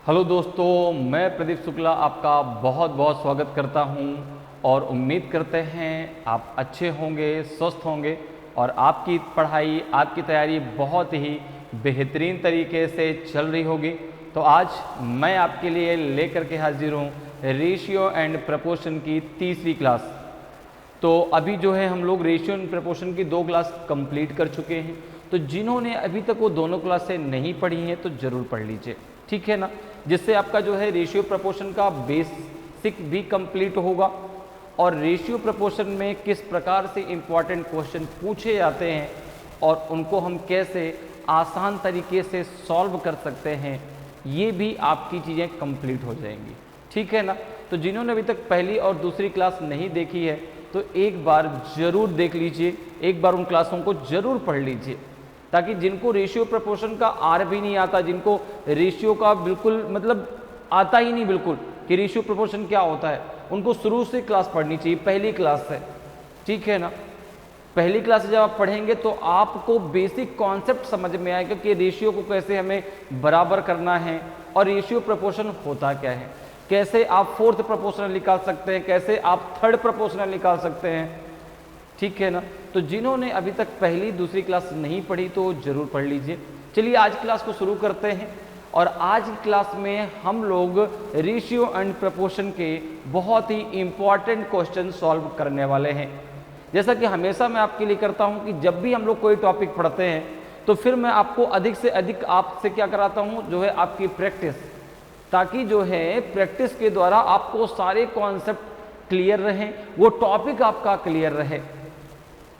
Hello दोस्तों, मैं प्रदीप शुक्ला आपका बहुत बहुत स्वागत करता हूं और उम्मीद करते हैं आप अच्छे होंगे, स्वस्थ होंगे और आपकी पढ़ाई, आपकी तैयारी बहुत ही बेहतरीन तरीके से चल रही होगी। तो आज मैं आपके लिए लेकर के हाजिर हूँ रेशियो एंड प्रपोर्शन की तीसरी क्लास। तो अभी जो है हम लोग रेशियो एंड प्रपोर्शन की 2 क्लास कंप्लीट कर चुके हैं। तो जिन्होंने अभी तक वो दोनों क्लासें नहीं पढ़ी हैं तो ज़रूर पढ़ लीजिए, ठीक है ना, जिससे आपका जो है रेशियो प्रपोर्शन का बेसिक भी कंप्लीट होगा और रेशियो प्रपोर्शन में किस प्रकार से इम्पॉर्टेंट क्वेश्चन पूछे जाते हैं और उनको हम कैसे आसान तरीके से सॉल्व कर सकते हैं, ये भी आपकी चीज़ें कंप्लीट हो जाएंगी, ठीक है ना। तो जिन्होंने अभी तक पहली और दूसरी क्लास नहीं देखी है तो एक बार ज़रूर देख लीजिए, एक बार उन क्लासों को ज़रूर पढ़ लीजिए, ताकि जिनको रेशियो प्रपोर्शन का आर भी नहीं आता, जिनको रेशियो का बिल्कुल मतलब आता ही नहीं बिल्कुल कि रेशियो प्रपोर्शन क्या होता है, उनको शुरू से क्लास पढ़नी चाहिए, पहली क्लास से, ठीक है ना। पहली क्लास से जब आप पढ़ेंगे तो आपको बेसिक कॉन्सेप्ट समझ में आएगा कि रेशियो को कैसे हमें बराबर करना है और रेशियो प्रपोर्शन होता क्या है, कैसे आप फोर्थ प्रपोर्शनल निकाल सकते हैं, कैसे आप थर्ड प्रपोर्शनल निकाल सकते हैं, ठीक है ना। तो जिन्होंने अभी तक पहली दूसरी क्लास नहीं पढ़ी तो जरूर पढ़ लीजिए। चलिए आज क्लास को शुरू करते हैं और आज की क्लास में हम लोग रेशियो एंड प्रपोर्शन के बहुत ही इंपॉर्टेंट क्वेश्चन सॉल्व करने वाले हैं। जैसा कि हमेशा मैं आपके लिए करता हूं कि जब भी हम लोग कोई टॉपिक पढ़ते हैं तो फिर मैं आपको अधिक से अधिक आपसे क्या कराता हूं, जो है आपकी प्रैक्टिस, ताकि जो है प्रैक्टिस के द्वारा आपको सारे कॉन्सेप्ट क्लियर रहें, वो टॉपिक आपका क्लियर रहे।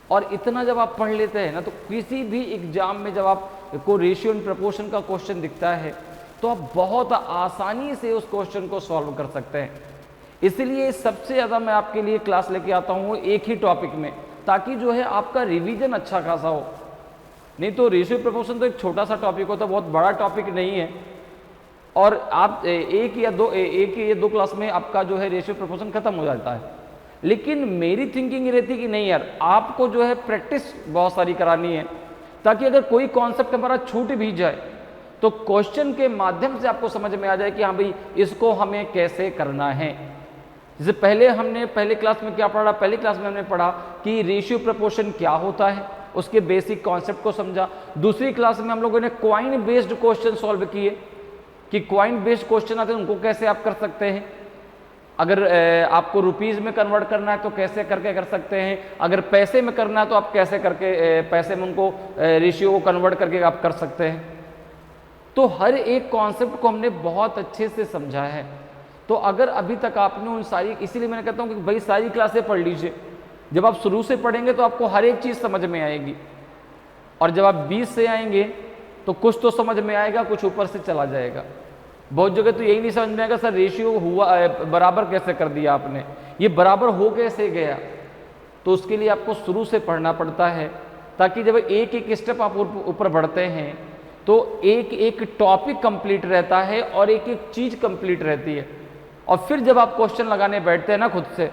और इतना जब आप पढ़ लेते हैं ना तो किसी भी एग्जाम में जब आपको रेशियो एंड प्रपोर्शन का क्वेश्चन दिखता है तो आप बहुत आसानी से उस क्वेश्चन को सॉल्व कर सकते हैं। इसलिए सबसे ज़्यादा मैं आपके लिए क्लास लेके आता हूँ एक ही टॉपिक में, ताकि जो है आपका रिवीजन अच्छा खासा हो। नहीं तो रेशियो प्रपोर्शन तो एक छोटा सा टॉपिक होता है, बहुत बड़ा टॉपिक नहीं है और आप एक या दो क्लास में आपका जो है रेशियो प्रपोर्शन खत्म हो जाता है। लेकिन मेरी थिंकिंग ये रहती कि नहीं यार, आपको जो है प्रैक्टिस बहुत सारी करानी है, ताकि अगर कोई कॉन्सेप्ट हमारा छूट भी जाए तो क्वेश्चन के माध्यम से आपको समझ में आ जाए कि हाँ भाई इसको हमें कैसे करना है। जैसे पहले क्लास में क्या पढ़ा, पहली क्लास में हमने पढ़ा कि रेशियो प्रपोर्शन क्या होता है, उसके बेसिक कॉन्सेप्ट को समझा। दूसरी क्लास में हम लोगों ने क्वाइन बेस्ड क्वेश्चन सॉल्व किए कि क्वाइन बेस्ड क्वेश्चन आते हैं उनको कैसे आप कर सकते हैं, अगर आपको रुपीज़ में कन्वर्ट करना है तो कैसे करके कर सकते हैं, अगर पैसे में करना है तो आप कैसे करके पैसे में उनको रेशियो को कन्वर्ट करके आप कर सकते हैं। तो हर एक कॉन्सेप्ट को हमने बहुत अच्छे से समझा है। तो अगर अभी तक आपने उन सारी, इसीलिए मैंने कहता हूँ कि भाई सारी क्लासें पढ़ लीजिए। जब आप शुरू से पढ़ेंगे तो आपको हर एक चीज़ समझ में आएगी और जब आप 20 से आएंगे तो कुछ तो समझ में आएगा, कुछ ऊपर से चला जाएगा। बहुत जगह तो यही नहीं समझ में आएगा सर रेशियो हुआ बराबर कैसे कर दिया आपने, ये बराबर हो कैसे गया। तो उसके लिए आपको शुरू से पढ़ना पड़ता है, ताकि जब एक एक स्टेप आप ऊपर बढ़ते हैं तो एक एक टॉपिक कंप्लीट रहता है और एक एक चीज़ कंप्लीट रहती है। और फिर जब आप क्वेश्चन लगाने बैठते हैं ना खुद से,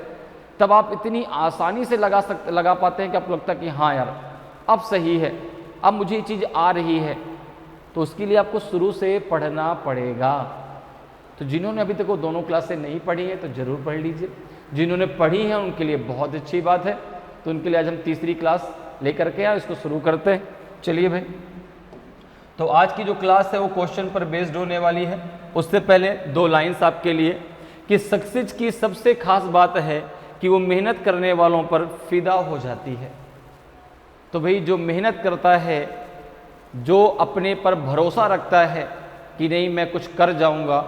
तब आप इतनी आसानी से लगा पाते हैं कि आपको लगता है कि हाँ यार अब सही है, अब मुझे ये चीज़ आ रही है। तो उसके लिए आपको शुरू से पढ़ना पड़ेगा। तो जिन्होंने अभी तक वो दोनों क्लासें नहीं पढ़ी हैं तो ज़रूर पढ़ लीजिए, जिन्होंने पढ़ी हैं उनके लिए बहुत अच्छी बात है। तो उनके लिए आज हम तीसरी क्लास लेकर के आए, इसको शुरू करते हैं। चलिए भाई, तो आज की जो क्लास है वो क्वेश्चन पर बेस्ड होने वाली है। उससे पहले 2 लाइन्स आपके लिए कि सक्सेस की सबसे खास बात है कि वो मेहनत करने वालों पर फिदा हो जाती है। तो भाई जो मेहनत करता है, जो अपने पर भरोसा रखता है कि नहीं मैं कुछ कर जाऊंगा,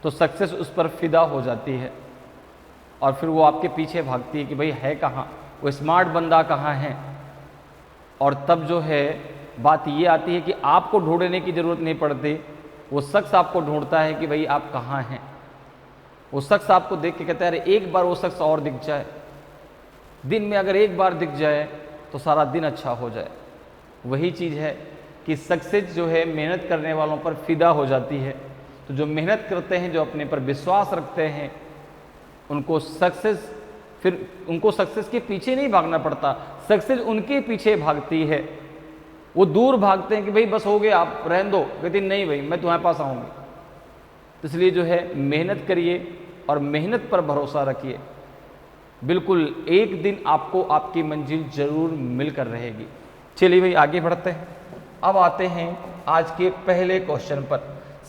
तो सक्सेस उस पर फिदा हो जाती है और फिर वो आपके पीछे भागती है कि भाई है कहाँ, वो स्मार्ट बंदा कहाँ है। और तब जो है बात ये आती है कि आपको ढूंढने की ज़रूरत नहीं पड़ती, वो शख्स आपको ढूंढता है कि भाई आप कहाँ हैं। वो शख्स आपको देख के कहता है अरे एक बार वो शख्स और दिख जाए, दिन में अगर एक बार दिख जाए तो सारा दिन अच्छा हो जाए। वही चीज़ है कि सक्सेस जो है मेहनत करने वालों पर फिदा हो जाती है। तो जो मेहनत करते हैं, जो अपने पर विश्वास रखते हैं, उनको सक्सेस के पीछे नहीं भागना पड़ता, सक्सेस उनके पीछे भागती है। वो दूर भागते हैं कि भाई बस हो गया, आप रहने दो, कहती नहीं भाई मैं तुम्हारे पास आऊँगी। तो इसलिए जो है मेहनत करिए और मेहनत पर भरोसा रखिए, बिल्कुल एक दिन आपको आपकी मंजिल जरूर मिलकर रहेगी। चलिए भाई आगे बढ़ते हैं। अब आते हैं आज के पहले क्वेश्चन पर।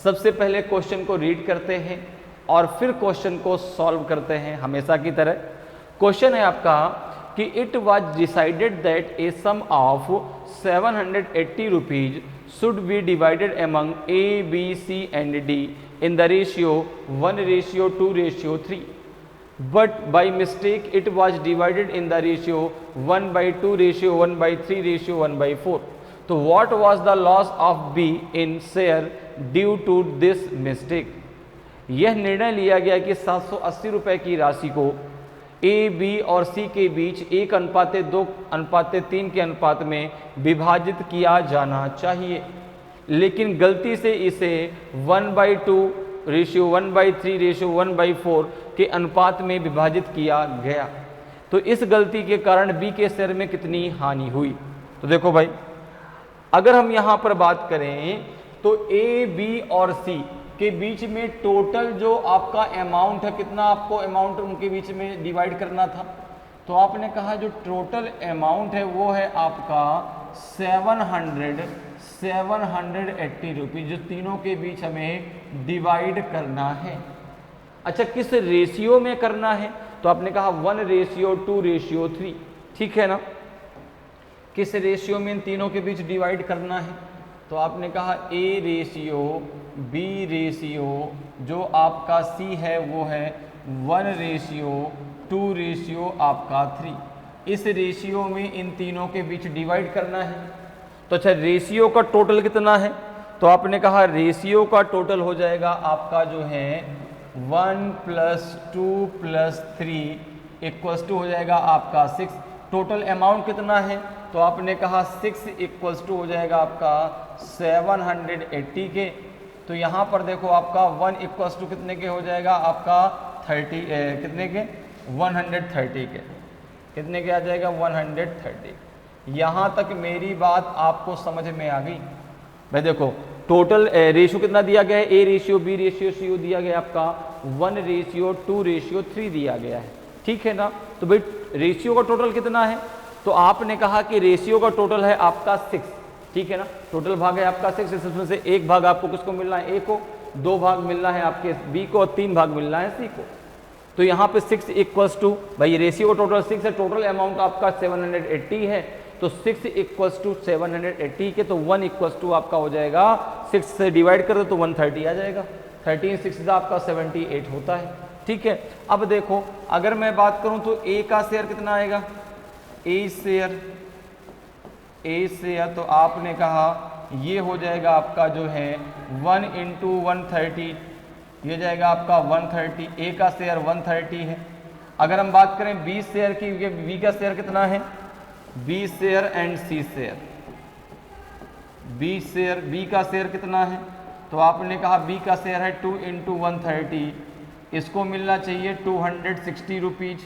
सबसे पहले क्वेश्चन को रीड करते हैं और फिर क्वेश्चन को सॉल्व करते हैं हमेशा की तरह। क्वेश्चन है आपका कि it was decided that a sum of 780 rupees should be divided among A B C and D in the ratio 1:2:3, but by mistake it was divided in the ratio 1:2:1:3:1/4. तो what was the loss of B in share due to this mistake? यह निर्णय लिया गया कि 780 रुपए की राशि को ए बी और सी के बीच 1:2:3 के अनुपात में विभाजित किया जाना चाहिए, लेकिन गलती से इसे 1:2:1:3:1/4 के अनुपात में विभाजित किया गया। तो इस गलती के कारण बी के शेयर में कितनी हानि हुई? तो देखो भाई, अगर हम यहां पर बात करें तो ए बी और सी के बीच में टोटल जो आपका अमाउंट है, कितना आपको अमाउंट उनके बीच में डिवाइड करना था, तो आपने कहा जो टोटल अमाउंट है वो है आपका 780 रुपीज, जो तीनों के बीच हमें डिवाइड करना है। अच्छा, किस रेशियो में करना है? तो आपने कहा 1:2:3, ठीक है ना। किस रेशियो में इन तीनों के बीच डिवाइड करना है? तो आपने कहा ए रेशियो बी रेशियो, जो आपका सी है वो है 1:2 आपका 3। इस रेशियो में इन तीनों के बीच डिवाइड करना है। तो अच्छा, रेशियो का टोटल कितना है? तो आपने कहा रेशियो का टोटल हो जाएगा आपका जो है 1 + 2 + 3 = हो जाएगा आपका 6। टोटल अमाउंट कितना है? तो आपने कहा 6 = हो जाएगा आपका 780 के। तो यहाँ पर देखो आपका 1 = कितने के हो जाएगा? आपका 30 कितने के? 130 के। कितने के आ जाएगा? 130। यहाँ तक मेरी बात आपको समझ में आ गई? भाई देखो, टोटल रेशियो कितना दिया गया है? A ratio B ratio C दिया गया आपका 1:2:3 दिया गया है, ठीक है ना। तो भाई रेशियो का टोटल कितना है? तो आपने कहा कि रेशियो का टोटल है आपका 6, ठीक है ना। टोटल भाग है आपका 6, इसमें से एक भाग आपको किसको मिलना है? ए को, 2 भाग मिलना है आपके बी को और 3 भाग मिलना है सी को। तो यहाँ पे 6 = भाई रेशियो का टोटल 6 है, टोटल अमाउंट आपका 780 है, तो 6 = 780 के। तो 1 = आपका हो जाएगा 6 से डिवाइड कर दो तो 130 आ जाएगा। 13 6 आपका 78 होता है, ठीक है। अब देखो, अगर मैं बात करूं तो ए का शेयर कितना आएगा? ए शेयर तो आपने कहा ये हो जाएगा आपका जो है 1 × 130, ये जाएगा आपका 130। ए का शेयर 130 है। अगर हम बात करें बी शेयर की, बी का शेयर कितना है? B share and C share, B share, B का शेयर कितना है? तो आपने कहा बी का शेयर है 2 × 130, इसको मिलना चाहिए 260 रुपीज।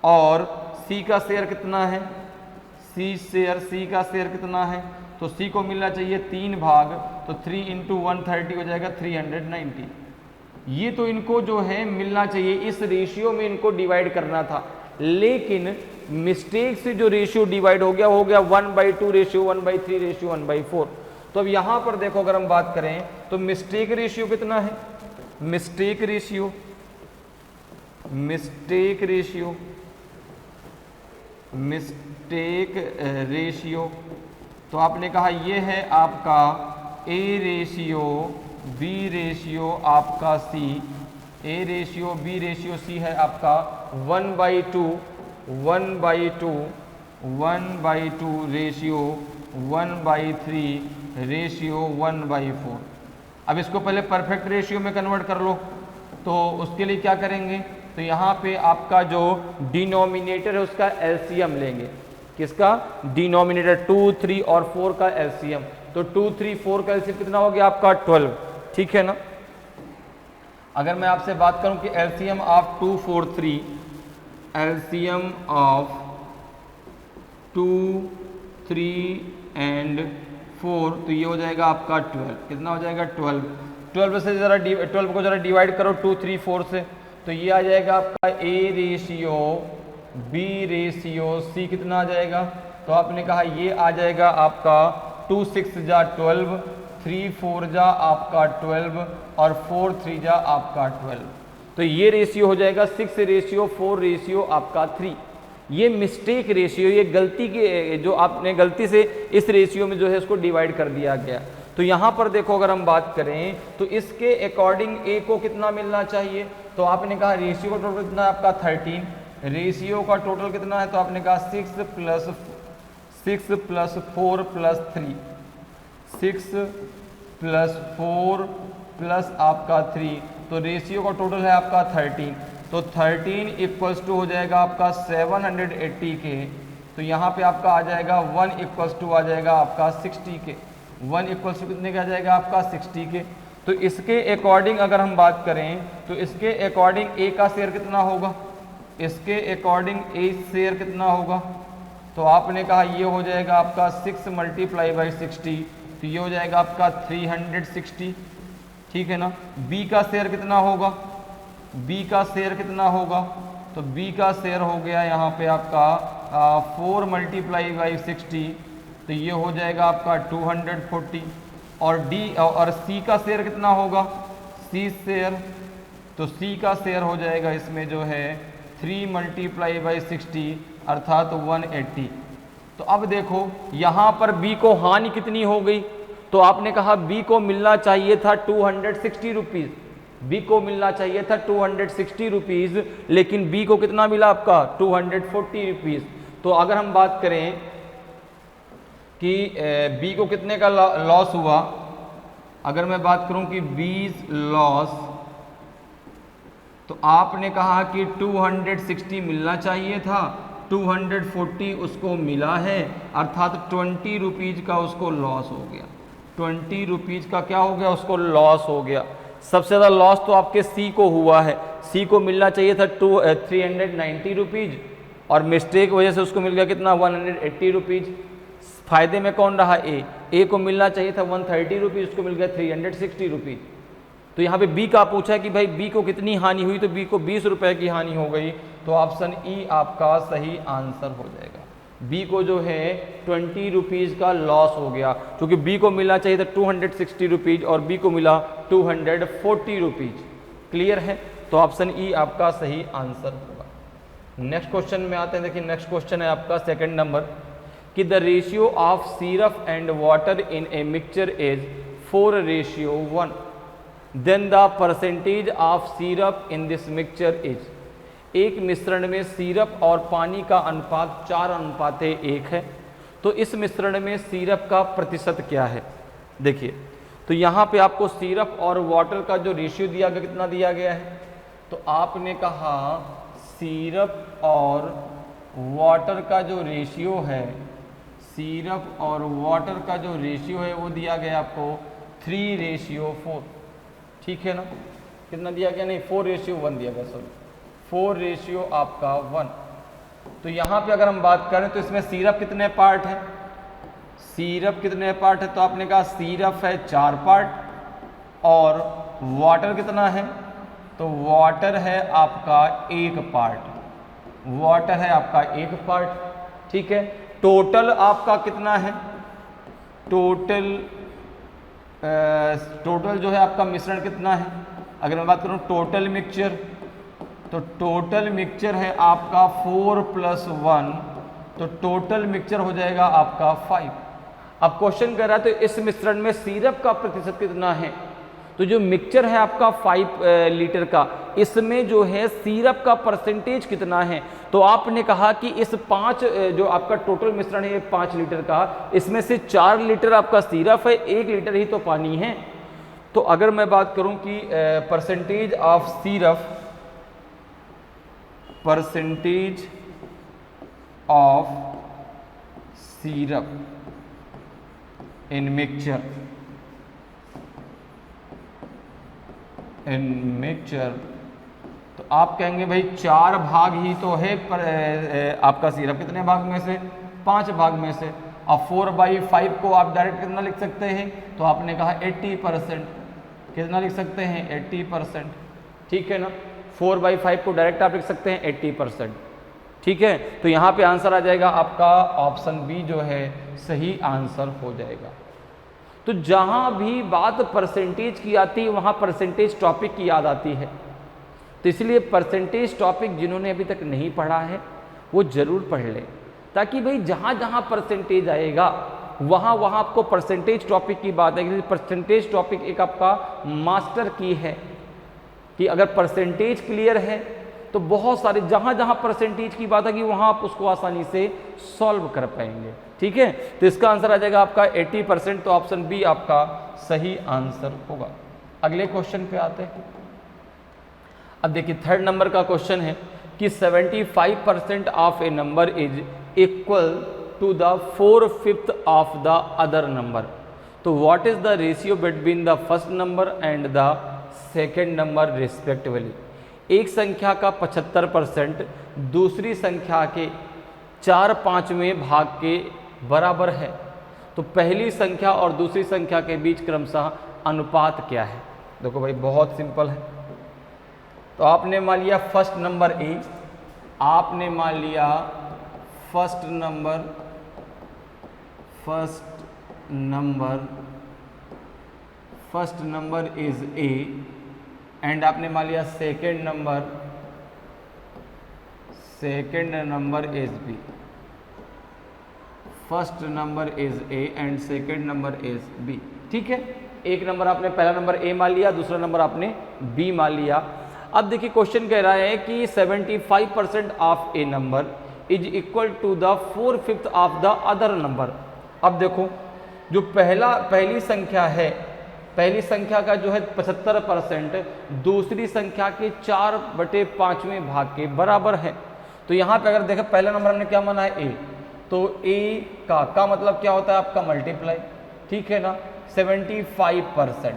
और सी का शेयर कितना है? सी का शेयर कितना है? तो सी को मिलना चाहिए 3 भाग, तो 3 × 130 हो जाएगा 390। ये तो इनको जो है मिलना चाहिए, इस रेशियो में इनको डिवाइड करना था, लेकिन मिस्टेक से जो रेशियो डिवाइड हो गया 1:2:1/3:1/4। तो अब यहां पर देखो, अगर हम बात करें तो मिस्टेक रेशियो कितना है? मिस्टेक रेशियो तो आपने कहा ये है आपका ए रेशियो बी रेशियो आपका C, A ratio B ratio C है आपका 1/2 रेशियो 1/3 रेशियो 1/4। अब इसको पहले परफेक्ट रेशियो में कन्वर्ट कर लो। तो उसके लिए क्या करेंगे? तो यहाँ पे आपका जो डिनोमिनेटर है उसका एलसीएम लेंगे। किसका? डिनोमिनेटर 2, 3 और 4 का एलसीएम। तो 2, 3, 4 का एलसीएम कितना हो गया आपका? 12, ठीक है ना। अगर मैं आपसे बात करूं कि LCM of 2, 4, 3, LCM of 2, 3 and 4, तो ये हो जाएगा आपका 12। कितना हो जाएगा? 12। 12 से ज़रा 12 को ज़रा डिवाइड करो 2, 3, 4 से, तो ये आ जाएगा आपका A ratio B ratio C कितना आ जाएगा, तो आपने कहा ये आ जाएगा आपका 2 6 जा 12, 3 4 जा आपका 12 और 4 3 जा आपका 12, तो ये रेशियो हो जाएगा 6 रेशियो 4 रेशियो आपका 3। ये मिस्टेक रेशियो, ये गलती की जो आपने गलती से इस रेशियो में जो है इसको डिवाइड कर दिया गया। तो यहाँ पर देखो अगर हम बात करें तो इसके अकॉर्डिंग ए को कितना मिलना चाहिए, तो आपने कहा रेशियो का टोटल कितना है आपका 13, रेशियो का टोटल कितना है, तो आपने कहा 6 प्लस 4 प्लस 3, 6 प्लस 4 प्लस आपका 3, तो रेशियो का टोटल है आपका 13, तो 13 इक्वल्स टू हो जाएगा आपका 780 के, तो यहाँ पे आपका आ जाएगा 1 इक्वल्स टू आ जाएगा आपका 60 के, 1 इक्वल्स टू कितने का आ जाएगा आपका 60 के। तो इसके अकॉर्डिंग अगर हम बात करें तो इसके अकॉर्डिंग ए का शेयर कितना होगा, इसके अकॉर्डिंग ए शेयर कितना होगा, तो आपने कहा ये हो जाएगा आपका 6 मल्टीप्लाई बाई 60, तो ये हो जाएगा आपका 360, ठीक है ना। बी का शेयर कितना होगा, बी का शेयर कितना होगा, तो बी का शेयर हो गया यहाँ पे आपका 4 मल्टीप्लाई बाई 60, तो ये हो जाएगा आपका 240, और डी और सी का शेयर कितना होगा, सी शेयर, तो सी का शेयर हो जाएगा इसमें जो है 3 मल्टीप्लाई बाई 60 अर्थात 180। तो अब देखो यहाँ पर बी को हानि कितनी हो गई, तो आपने कहा बी को मिलना चाहिए था 260 रुपीज़, बी को मिलना चाहिए था 260 रुपीज़, लेकिन बी को कितना मिला आपका 240 रुपीज़। तो अगर हम बात करें कि बी को कितने का लॉस हुआ, अगर मैं बात करूं कि बीज लॉस, तो आपने कहा कि 260 मिलना चाहिए था, 240 उसको मिला है, अर्थात 20 रुपीज़ का उसको लॉस हो गया, 20 रुपीज़ का क्या हो गया, उसको लॉस हो गया। सबसे ज़्यादा लॉस तो आपके सी को हुआ है, सी को मिलना चाहिए था 390 रुपीज़ और मिस्टेक वजह से उसको मिल गया कितना 180 रुपीज़। फायदे में कौन रहा, ए को मिलना चाहिए था 130 रुपीज़, उसको मिल गया 360 रुपीज़। तो यहाँ पे बी का पूछा है कि भाई बी को कितनी हानि हुई, तो बी को 20 रुपये की हानि हो गई, तो ऑप्शन ई आपका सही आंसर हो जाएगा। बी को जो है 20 रुपीज़ का लॉस हो गया, क्योंकि बी को मिलना चाहिए था 260 रुपीज़ और बी को मिला 240 रुपीज़। क्लियर है, तो ऑप्शन ई आपका सही आंसर होगा। नेक्स्ट क्वेश्चन में आते हैं, देखिए नेक्स्ट क्वेश्चन है आपका सेकंड नंबर कि the ratio of syrup and water in a mixture is 4:1, then the percentage of syrup in this mixture is. एक मिश्रण में सिरप और पानी का अनुपात 4:1 है, तो इस मिश्रण में सिरप का प्रतिशत क्या है। देखिए तो यहाँ पे आपको सिरप और वाटर का जो रेशियो दिया गया कितना दिया गया है, तो आपने कहा सिरप और वाटर का जो रेशियो है, सिरप और वाटर का जो रेशियो है वो दिया गया आपको 3:4, ठीक है ना। कितना दिया गया, नहीं 4:1 दिया गया, सॉरी 4:1 आपका 1। तो यहाँ पे अगर हम बात करें तो इसमें सिरप कितने पार्ट है, सिरप कितने पार्ट है, तो आपने कहा सिरप है 4 पार्ट और वाटर कितना है, तो वाटर है आपका 1 पार्ट, वाटर है आपका 1 पार्ट, ठीक है। टोटल आपका कितना है, टोटल जो है आपका मिश्रण कितना है, अगर मैं बात करूं टोटल मिक्सचर, तो टोटल मिक्सचर है आपका 4 + 1, तो टोटल मिक्सचर हो जाएगा आपका 5। अब क्वेश्चन कर रहा है तो इस मिश्रण में सिरप का प्रतिशत कितना है, तो जो मिक्सचर है आपका 5 लीटर का, इसमें जो है सिरप का परसेंटेज कितना है, तो आपने कहा कि इस 5 जो आपका टोटल मिश्रण है 5 लीटर का, इसमें से 4 लीटर आपका सिरप है, 1 लीटर ही तो पानी है। तो अगर मैं बात करूं कि percentage of syrup, percentage of syrup in mixture, in mixture, तो आप कहेंगे भाई 4 भाग ही तो है पर आपका सिरप, कितने भाग में से, 5 भाग में से। अब 4/5 को आप डायरेक्ट कितना लिख सकते हैं, तो आपने कहा 80%, कितना लिख सकते हैं 80%, ठीक है ना। 4/5 को डायरेक्ट आप लिख सकते हैं 80%, ठीक है। तो यहाँ पे आंसर आ जाएगा आपका ऑप्शन बी जो है सही आंसर हो जाएगा। तो जहाँ भी बात परसेंटेज की आती है वहाँ परसेंटेज टॉपिक की याद आती है, तो इसलिए परसेंटेज टॉपिक जिन्होंने अभी तक नहीं पढ़ा है वो ज़रूर पढ़ लें, ताकि भाई जहाँ जहाँ परसेंटेज आएगा वहाँ वहाँ आपको परसेंटेज टॉपिक की बात है। परसेंटेज टॉपिक एक आपका मास्टर की है कि अगर परसेंटेज क्लियर है तो बहुत सारे जहाँ जहाँ परसेंटेज की बात है कि वहाँ आप उसको आसानी से सॉल्व कर पाएंगे, ठीक है। तो इसका आंसर आ जाएगा आपका 80%, तो ऑप्शन बी आपका सही आंसर होगा। अगले क्वेश्चन पे आते हैं। अब देखिए थर्ड नंबर का क्वेश्चन है कि 75% of a number is equal to the 4/5 of the other number. तो what is the ratio between the first number and the second number respectively. एक संख्या का 75% दूसरी संख्या के 4/5वें भाग के बराबर है, तो पहली संख्या और दूसरी संख्या के बीच क्रमशः अनुपात क्या है। देखो भाई बहुत सिंपल है। तो आपने मान लिया फर्स्ट नंबर ए, आपने मान लिया first number is A and आपने मान लिया second number is B. First number is A and second number is B, ठीक है। एक नंबर आपने पहला नंबर ए मान लिया, दूसरा नंबर आपने बी मान लिया। अब देखिए क्वेश्चन कह रहा है कि 75% of a number is equal to the 4/5 of the other number. अब देखो जो पहली संख्या है, पहली संख्या का जो है 75% दूसरी संख्या के 4/5वें भाग के बराबर है। तो यहाँ पे अगर देखें पहला नंबर हमने क्या माना है ए, तो ए का मतलब क्या होता है आपका मल्टीप्लाई, ठीक है ना। 75%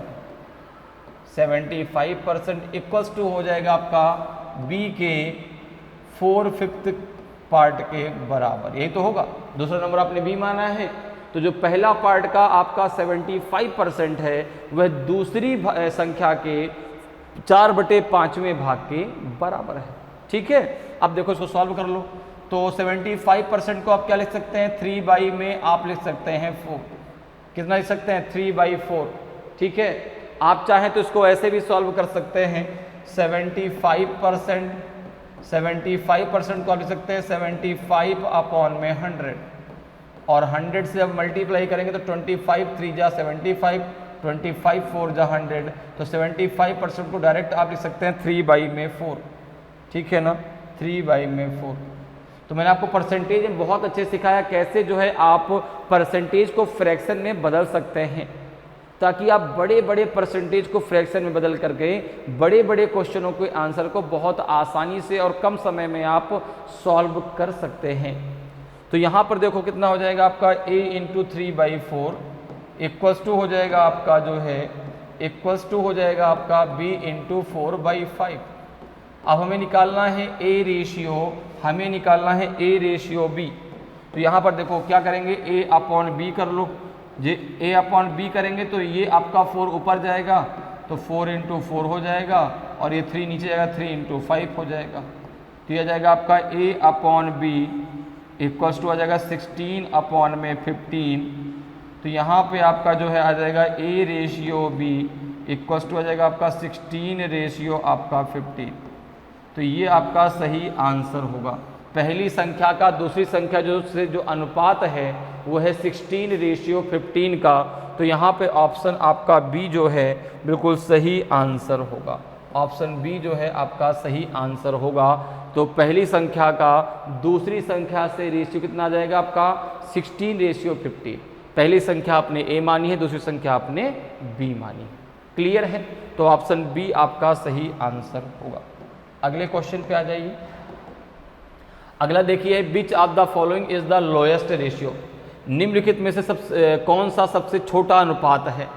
इक्वल्स टू हो जाएगा आपका बी के 4/5 पार्ट के बराबर, यही तो होगा। दूसरा नंबर आपने बी माना है, तो जो पहला पार्ट का आपका 75% है वह दूसरी संख्या के 4/5वें भाग के बराबर है, ठीक है। अब देखो इसको सॉल्व कर लो। तो 75% को आप क्या लिख सकते हैं 3/, में आप लिख सकते हैं 4। कितना लिख सकते हैं 3/4, ठीक है। आप चाहें तो इसको ऐसे भी सॉल्व कर सकते हैं 75% को आप लिख सकते हैं 75/100, और 100 से अब मल्टीप्लाई करेंगे तो 25 3 जा 75, 25 4 जा 100, तो 75% को डायरेक्ट आप लिख सकते हैं 3/4, ठीक है ना, 3/4। तो मैंने आपको परसेंटेज में बहुत अच्छे सिखाया कैसे जो है आप परसेंटेज को फ्रैक्शन में बदल सकते हैं, ताकि आप बड़े बड़े परसेंटेज को फ्रैक्शन में बदल करके बड़े बड़े क्वेश्चनों के आंसर को बहुत आसानी से और कम समय में आप सॉल्व कर सकते हैं। तो यहाँ पर देखो कितना हो जाएगा आपका a × 3/4 इक्वल्स टू हो जाएगा आपका जो है इक्वल्स टू हो जाएगा आपका b × 4/5। अब हमें निकालना है a रेशियो, हमें निकालना है a रेशियो b। तो यहाँ पर देखो क्या करेंगे a/b कर लो, जे a/b करेंगे तो ये आपका 4 ऊपर जाएगा तो 4 × 4 हो जाएगा, और ये 3 नीचे जाएगा 3 × 5 हो जाएगा। तो यह जाएगा आपका a/b इक्वल्स टू आ जाएगा 16/15। तो यहाँ पे आपका जो है आ जाएगा a ratio b equals to आ जाएगा आपका 16 रेशियो आपका 15। तो ये आपका सही आंसर होगा। पहली संख्या का दूसरी संख्या जो अनुपात है वो है 16 रेशियो 15 का। तो यहाँ पे ऑप्शन आपका बी जो है बिल्कुल सही आंसर होगा। ऑप्शन बी जो है आपका सही आंसर होगा। तो पहली संख्या का दूसरी संख्या से रेशियो कितना आ जाएगा आपका 16 रेशियो 15। पहली संख्या आपने ए मानी है, दूसरी संख्या आपने बी मानी है। क्लियर है? तो ऑप्शन बी आपका सही आंसर होगा। अगले क्वेश्चन पे आ जाइए। अगला देखिए, which of the following is the lowest ratio. निम्नलिखित में से कौन सा सबसे छोटा अनुपात है।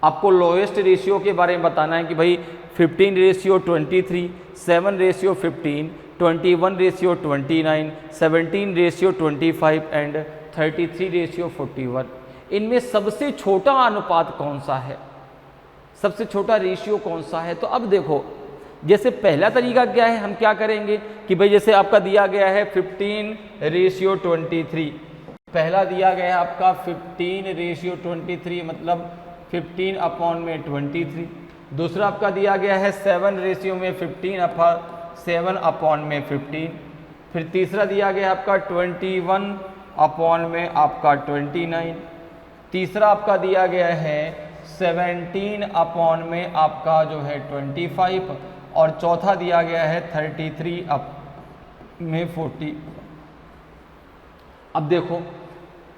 आपको लोएस्ट रेशियो के बारे में बताना है कि भाई 15 ratio 23, 7 ratio 15, 21 ratio 29, 17 ratio 25 and 33 ratio 41। इनमें सबसे छोटा अनुपात कौन सा है? सबसे छोटा रेशियो कौन सा है। तो अब देखो, जैसे पहला तरीका क्या है, हम क्या करेंगे कि भाई जैसे आपका दिया गया है 15:23, पहला दिया गया है आपका 15:23 मतलब 15/23। दूसरा आपका दिया गया है 7:15, फिर तीसरा दिया गया है आपका 21/29, तीसरा आपका दिया गया है 17/25 और चौथा दिया गया है 33/40। अब देखो,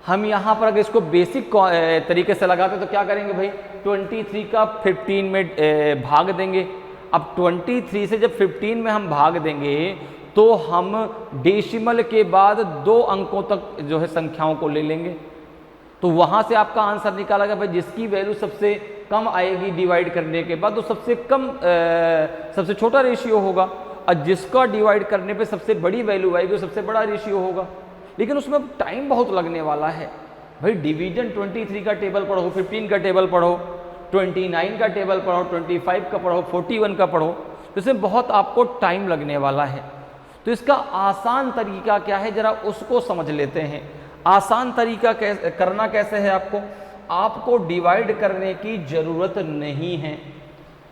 हम यहाँ पर अगर इसको बेसिक तरीके से लगाते तो क्या करेंगे भाई, 23 का 15 में भाग देंगे। अब 23 से जब 15 में हम भाग देंगे तो हम डेसिमल के बाद 2 अंकों तक जो है संख्याओं को ले लेंगे। तो वहाँ से आपका आंसर निकाला भाई जिसकी वैल्यू सबसे कम आएगी डिवाइड करने के बाद, तो सबसे छोटा रेशियो होगा, और जिसका डिवाइड करने पे सबसे बड़ी वैल्यू आएगी वो सबसे बड़ा रेशियो होगा। लेकिन उसमें टाइम बहुत लगने वाला है भाई। डिवीजन 23 का टेबल पढ़ो, 15 का टेबल पढ़ो, 29 का टेबल पढ़ो, 25 का पढ़ो, 41 का पढ़ो, तो इसमें बहुत आपको टाइम लगने वाला है। तो इसका आसान तरीका क्या है, जरा उसको समझ लेते हैं। आसान तरीका करना कैसे है, आपको डिवाइड करने की ज़रूरत नहीं है।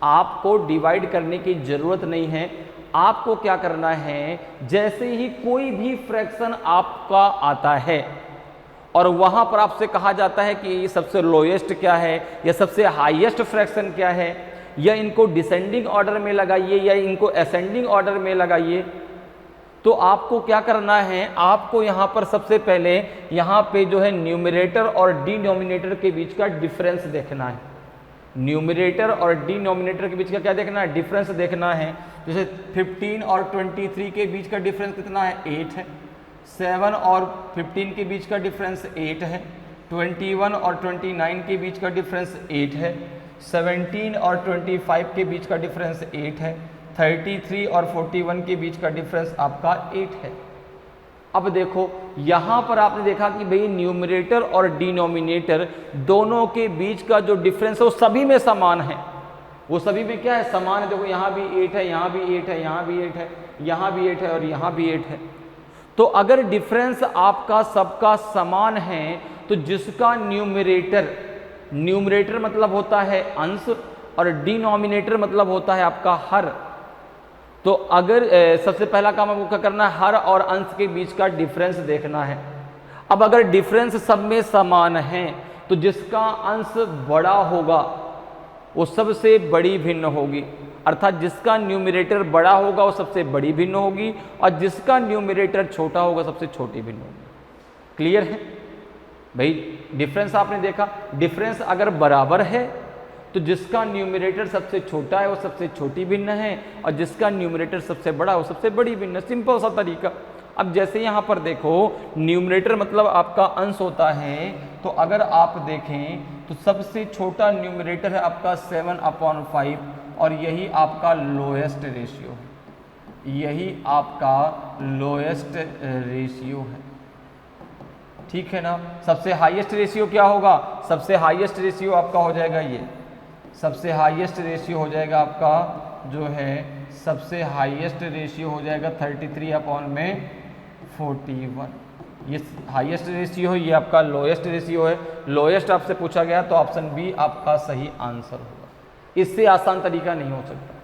आपको डिवाइड करने की ज़रूरत नहीं है। आपको क्या करना है, जैसे ही कोई भी फ्रैक्शन आपका आता है और वहाँ पर आपसे कहा जाता है कि सबसे लोएस्ट क्या है या सबसे हाईएस्ट फ्रैक्शन क्या है, या इनको डिसेंडिंग ऑर्डर में लगाइए या इनको असेंडिंग ऑर्डर में लगाइए, तो आपको क्या करना है, आपको यहाँ पर सबसे पहले यहाँ पे जो है न्यूमरेटर और डिनोमिनेटर के बीच का डिफरेंस देखना है। न्यूमरेटर और डिनोमिनेटर के बीच का क्या देखना है, डिफरेंस देखना है। जैसे 15 और 23 के बीच का डिफरेंस कितना है, 8 है। 7 और 15 के बीच का डिफरेंस 8 है। 21 और 29 के बीच का डिफरेंस 8 है। 17 और 25 के बीच का डिफरेंस 8 है। 33 और 41 के बीच का डिफरेंस आपका 8 है। अब देखो यहाँ पर आपने देखा कि भाई न्यूमरेटर और डिनोमिनेटर दोनों के बीच का जो डिफरेंस है वो सभी में समान है। वो सभी में क्या है, समान है। देखो यहाँ भी 8 है, यहाँ भी 8 है, यहाँ भी 8 है, यहाँ भी 8 है और यहाँ भी 8 है। तो अगर डिफरेंस आपका सबका समान है तो जिसका न्यूमरेटर मतलब होता है अंश और डिनोमिनेटर मतलब होता है आपका हर। तो अगर सबसे पहला काम आपको क्या करना है, हर और अंश के बीच का डिफरेंस देखना है। अब अगर डिफरेंस सब में समान है तो जिसका अंश बड़ा होगा वो सबसे बड़ी भिन्न होगी, अर्थात जिसका न्यूमरेटर बड़ा होगा वो सबसे बड़ी भिन्न होगी और जिसका न्यूमरेटर छोटा होगा सबसे छोटी भिन्न होगी। क्लियर है भाई? डिफरेंस आपने देखा, डिफरेंस अगर बराबर है तो जिसका न्यूमरेटर सबसे छोटा है वो सबसे छोटी भिन्न है और जिसका न्यूमरेटर सबसे बड़ा है वो सबसे बड़ी भिन्न है। सिंपल सा तरीका। अब जैसे यहाँ पर देखो न्यूमरेटर मतलब आपका अंश होता है, तो अगर आप देखें तो सबसे छोटा न्यूमरेटर है आपका 7/5 और यही आपका लोएस्ट रेशियो है। यही आपका लोएस्ट रेशियो है, ठीक है ना। सबसे हाईएस्ट रेशियो क्या होगा, सबसे हाईएस्ट रेशियो आपका हो जाएगा ये, सबसे हाईएस्ट रेशियो हो जाएगा आपका जो है, सबसे हाईएस्ट रेशियो हो जाएगा 33/41। ये हाईएस्ट रेशियो है, ये आपका लोएस्ट रेशियो है। लोएस्ट आपसे पूछा गया तो ऑप्शन बी आपका सही आंसर होगा। इससे आसान तरीका नहीं हो सकता,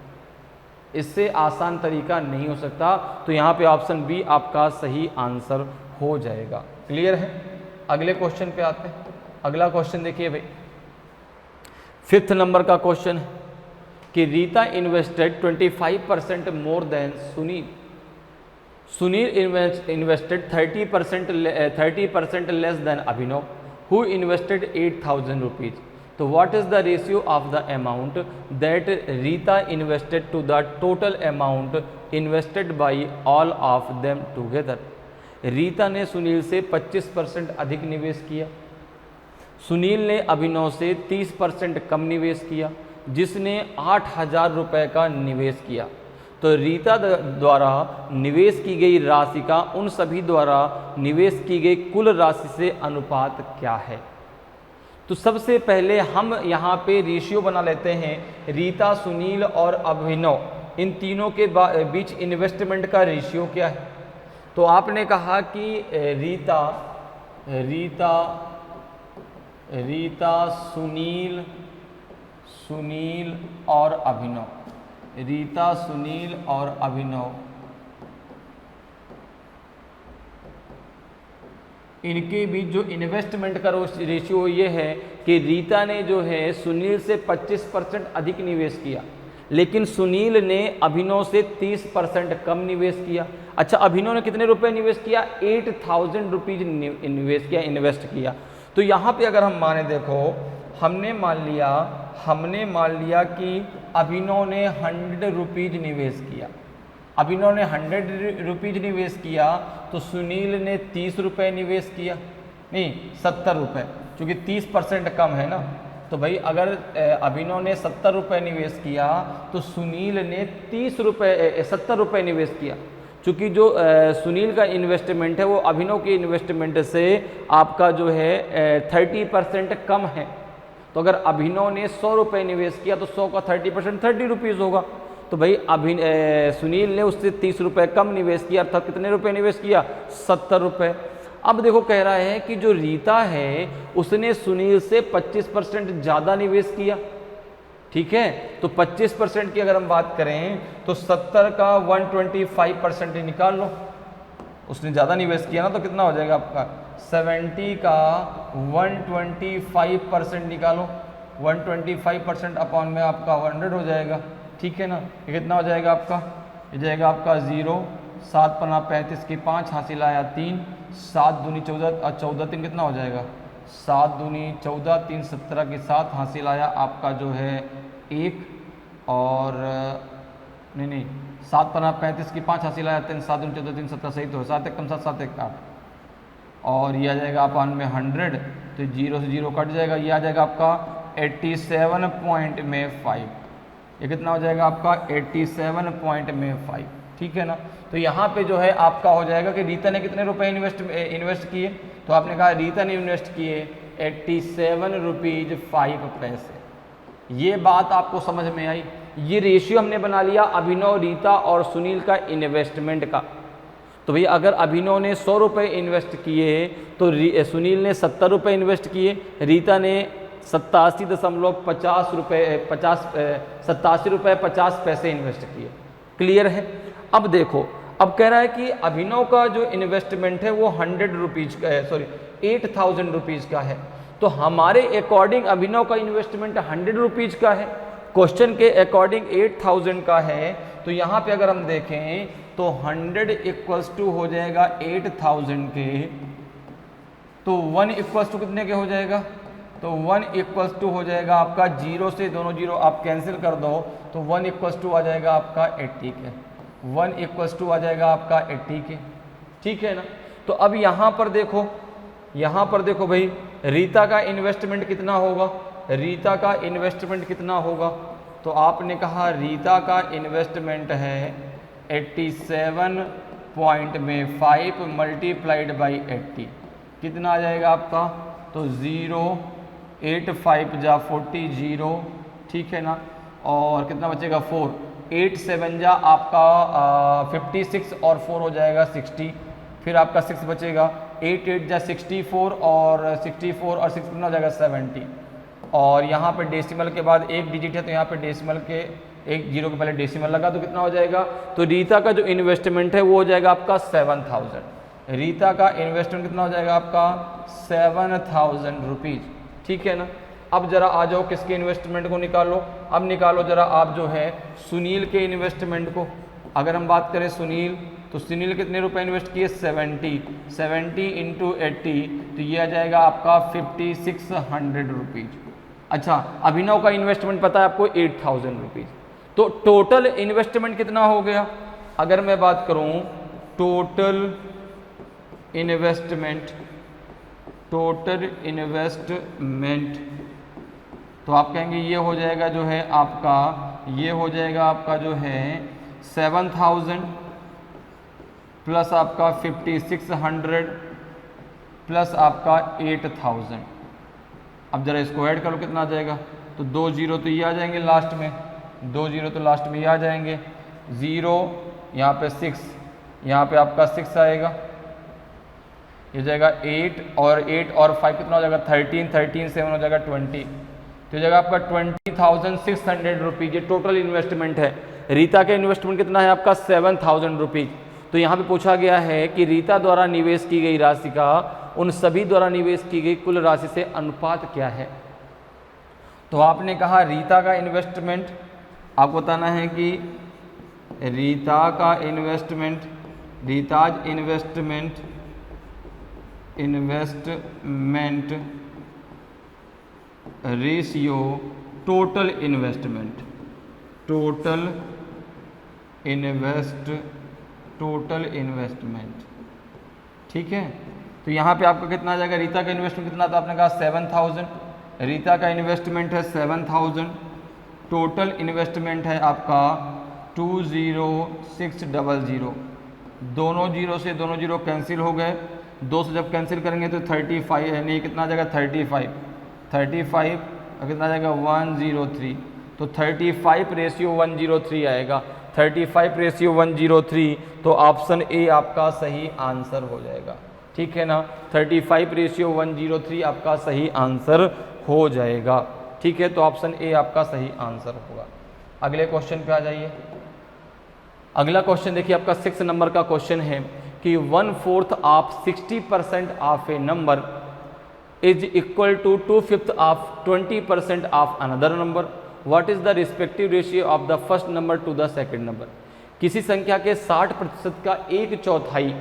इससे आसान तरीका नहीं हो सकता। तो यहाँ पे ऑप्शन बी आपका सही आंसर हो जाएगा। क्लियर है? अगले क्वेश्चन पे आते हैं। अगला क्वेश्चन देखिए भाई, 5th नंबर का क्वेश्चन है कि Rita invested 25% more than Sunil. Sunil invested 30% less than Abhinav who invested 8,000 rupees. तो what is the ratio of the amount that Rita invested to the total amount invested by all of them together. Rita ने सुनील से 25% अधिक निवेश किया, सुनील ने अभिनव से 30% कम निवेश किया, जिसने 8,000 रुपये का निवेश किया। तो रीता द्वारा निवेश की गई राशि का उन सभी द्वारा निवेश की गई कुल राशि से अनुपात क्या है। तो सबसे पहले हम यहाँ पे रेशियो बना लेते हैं। रीता, सुनील और अभिनव, इन तीनों के बीच इन्वेस्टमेंट का रेशियो क्या है? तो आपने कहा कि रीता, सुनील और अभिनव, रीता, सुनील और अभिनव, इनके बीच जो इन्वेस्टमेंट का रेशियो ये है कि रीता ने जो है सुनील से 25% अधिक निवेश किया, लेकिन सुनील ने अभिनव से 30% कम निवेश किया। अच्छा, अभिनव ने कितने रुपए निवेश किया? 8000 रुपीज इन्वेस्ट किया। तो यहाँ पे अगर हम माने, देखो हमने मान लिया कि अभिनव ने 100 रुपीज निवेश किया, अभिनव ने 100 रुपीज निवेश किया, तो सुनील ने 30 रुपये निवेश किया, नहीं 70 रुपये, क्योंकि 30% कम है ना। तो भाई अगर अभिनव ने 70 रुपये निवेश किया तो सुनील ने 70 रुपये निवेश किया, क्योंकि जो सुनील का इन्वेस्टमेंट है वो अभिनव के इन्वेस्टमेंट से आपका जो है 30% कम है। तो अगर अभिनव ने 100 रुपये निवेश किया तो 100 का 30% 30 रुपीज़ होगा। तो भाई सुनील ने उससे 30 रुपये कम निवेश किया, अर्थात कितने रुपए निवेश किया? 70 रुपये। अब देखो कह रहा है कि जो रीता है उसने सुनील से 25% ज़्यादा निवेश किया, ठीक है। तो 25% की अगर हम बात करें तो 70 का 125% निकाल लो, उसने ज़्यादा निवेश किया ना, तो कितना हो जाएगा आपका? 70 का 125% निकालो, 125% अपॉन में आपका 100 हो जाएगा, ठीक है ना। ये कितना हो जाएगा आपका? ये जाएगा आपका 0, 7 पन्ना 35 की 5, हासिल आया 3, 7 दूनी 14 और 14 3 कितना हो जाएगा? 7 दूनी 14, 3 17 की 7, हासिल आया आपका जो है 1, और नहीं 7 पन्ना 35 की 5, हासिल आया 3, 7 दूनी 14, 3 17, सही तो है, 7 1 कम 7 7 1 8, और ये आ जाएगा अपन में 100, तो 0 से 0 कट जाएगा, ये आ जाएगा आपका 87.5। ये कितना हो जाएगा आपका? 87.5, ठीक है ना। तो यहाँ पे जो है आपका हो जाएगा कि रीता ने कितने रुपए इन्वेस्ट किए? तो आपने कहा रीता ने इन्वेस्ट किए 87 रुपीज 5 पैसे। ये बात आपको समझ में आई? ये रेशियो हमने बना लिया अभिनव, रीता और सुनील का इन्वेस्टमेंट का। तो भैया अगर अभिनव ने 100 रुपये इन्वेस्ट किए तो सुनील ने 70 रुपये इन्वेस्ट किए, रीता ने 87.50 रुपये 50 पैसे इन्वेस्ट किए। क्लियर है? अब देखो, अब कह रहा है कि अभिनव का जो इन्वेस्टमेंट है वो 100 रुपीज़ का है, सॉरी 8000 रुपीज़ का है। तो हमारे अकॉर्डिंग अभिनव का इन्वेस्टमेंट 100 रुपीज़ का है, क्वेश्चन के अकॉर्डिंग 8000 का है। तो यहाँ पे अगर हम देखें तो 100 इक्वल्स टू हो जाएगा 8000 के, तो 1 इक्वल्स टू कितने के हो जाएगा? तो 1 इक्वल्स टू हो जाएगा आपका 0 से दोनों 0 आप कैंसिल कर दो, तो 1 इक्वल्स टू आ जाएगा आपका 80 के, 1 इक्वल्स टू आ जाएगा आपका 80 के, ठीक है ना। तो अब यहाँ पर देखो भाई रीता का इन्वेस्टमेंट कितना होगा? रीता का इन्वेस्टमेंट कितना होगा? तो आपने कहा रीता का इन्वेस्टमेंट है 87.5 मल्टीप्लाइड बाई 80, कितना आ जाएगा आपका? तो 0, 8 5 जा 40, 0, ठीक है ना, और कितना बचेगा? 4, 8 7 जा आपका 56 और 4 हो जाएगा 60, फिर आपका 6 बचेगा, 8 8 जा 64 और 64 और 6 कितना हो जाएगा? 70, और यहाँ पे डेसिमल के बाद एक डिजिट है तो यहाँ पे डेसिमल के एक 0 के पहले डेसिमल लगा, तो कितना हो जाएगा? तो रीता का जो इन्वेस्टमेंट है वो हो जाएगा आपका 7000। रीता का इन्वेस्टमेंट कितना हो जाएगा आपका? 7000 रुपीज़, ठीक है ना। अब जरा आ जाओ किसके इन्वेस्टमेंट को निकालो, अब निकालो जरा आप जो है सुनील के इन्वेस्टमेंट को। अगर हम बात करें सुनील, तो सुनील कितने रुपए इन्वेस्ट किए? 70 इंटू 80, तो ये आ जाएगा आपका 5600 रुपीज़। अच्छा, अभिनव का इन्वेस्टमेंट पता है आपको 8000 रुपीज़। तो टोटल इन्वेस्टमेंट कितना हो गया? अगर मैं बात करूं टोटल इन्वेस्टमेंट, तो आप कहेंगे ये हो जाएगा जो है आपका, ये हो जाएगा आपका जो है 7000 प्लस आपका 5600 प्लस आपका 8000। अब जरा इसको ऐड करो कितना आ जाएगा, तो 2 0 तो ये आ जाएंगे लास्ट में, 2 0 तो लास्ट में ये आ जाएंगे, 0 यहाँ पे 6, यहाँ पे आपका 6 आएगा, ये जाएगा 8 और 5 कितना हो जाएगा 13, 13 7 हो जाएगा 20, तो ये जाएगा आपका 20,600 रुपीज़। ये टोटल इन्वेस्टमेंट है। रीता का इन्वेस्टमेंट कितना है आपका 7,000 रुपीज़। तो यहाँ पे पूछा गया है कि रीता द्वारा निवेश की गई राशि का उन सभी द्वारा निवेश की गई कुल राशि से अनुपात क्या है। तो आपने कहा रीता का इन्वेस्टमेंट, आपको बताना है कि रीता का investment, Rita's investment ratio total investment, total investment, ठीक है। तो यहाँ पे आपका कितना आ जाएगा, रीता का इन्वेस्टमेंट कितना था आपने कहा 7,000, रीता का इन्वेस्टमेंट है 7,000, टोटल इन्वेस्टमेंट है आपका 20600, दोनों जीरो से दोनों जीरो कैंसिल हो गए, 2 से जब कैंसिल करेंगे तो 35 है, नहीं कितना आ जाएगा 35 और कितना आ जाएगा 103, तो 35:103 आएगा, 35:103, तो ऑप्शन ए आपका सही आंसर हो जाएगा, ठीक है ना। 35:103 आपका सही आंसर हो जाएगा, ठीक है। तो ऑप्शन ए आपका सही आंसर होगा। अगले क्वेश्चन पे आ जाइए। अगला क्वेश्चन देखिए आपका 6 नंबर का क्वेश्चन है कि 1/4 of 60% of a number is equal to 2/5 of 20% of another number, what is the respective ratio of the first number to the second number. किसी संख्या के 60% का 1/4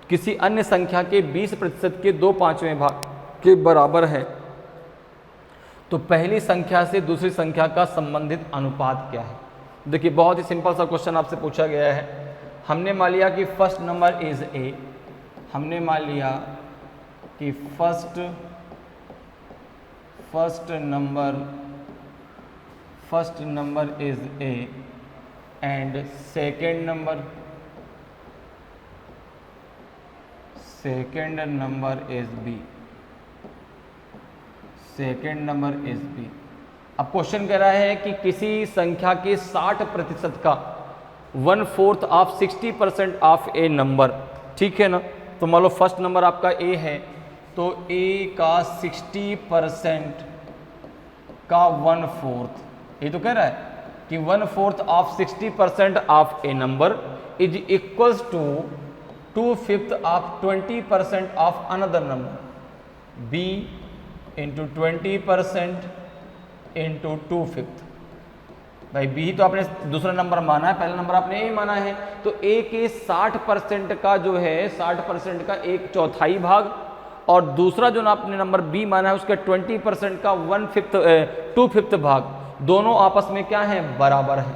किसी अन्य संख्या के 20% के 2/5 भाग के बराबर है, तो पहली संख्या से दूसरी संख्या का संबंधित अनुपात क्या है। देखिए बहुत ही सिंपल सा क्वेश्चन आपसे पूछा गया है। हमने मान लिया कि फर्स्ट नंबर इज ए, हमने मान लिया कि first number is A and second number is B, अब क्वेश्चन कह रहा है कि किसी संख्या के 60% का 1/4 ऑफ 60% ऑफ ए नंबर, ठीक है ना। तो मान लो फर्स्ट नंबर आपका ए है, तो ए का 60% का 1/4, ये तो कह रहा है कि 1/4 of 60% of a number is equals to 2/5 of 20% of another number, B into 20% into 2/5। भाई बी तो आपने दूसरा नंबर माना है, पहला नंबर आपने ए माना है, तो ए के 60% का जो है 60% का 1/4 भाग, और दूसरा जो आपने नंबर बी माना है उसका 20% का 2/5 भाग, दोनों आपस में क्या है, बराबर है।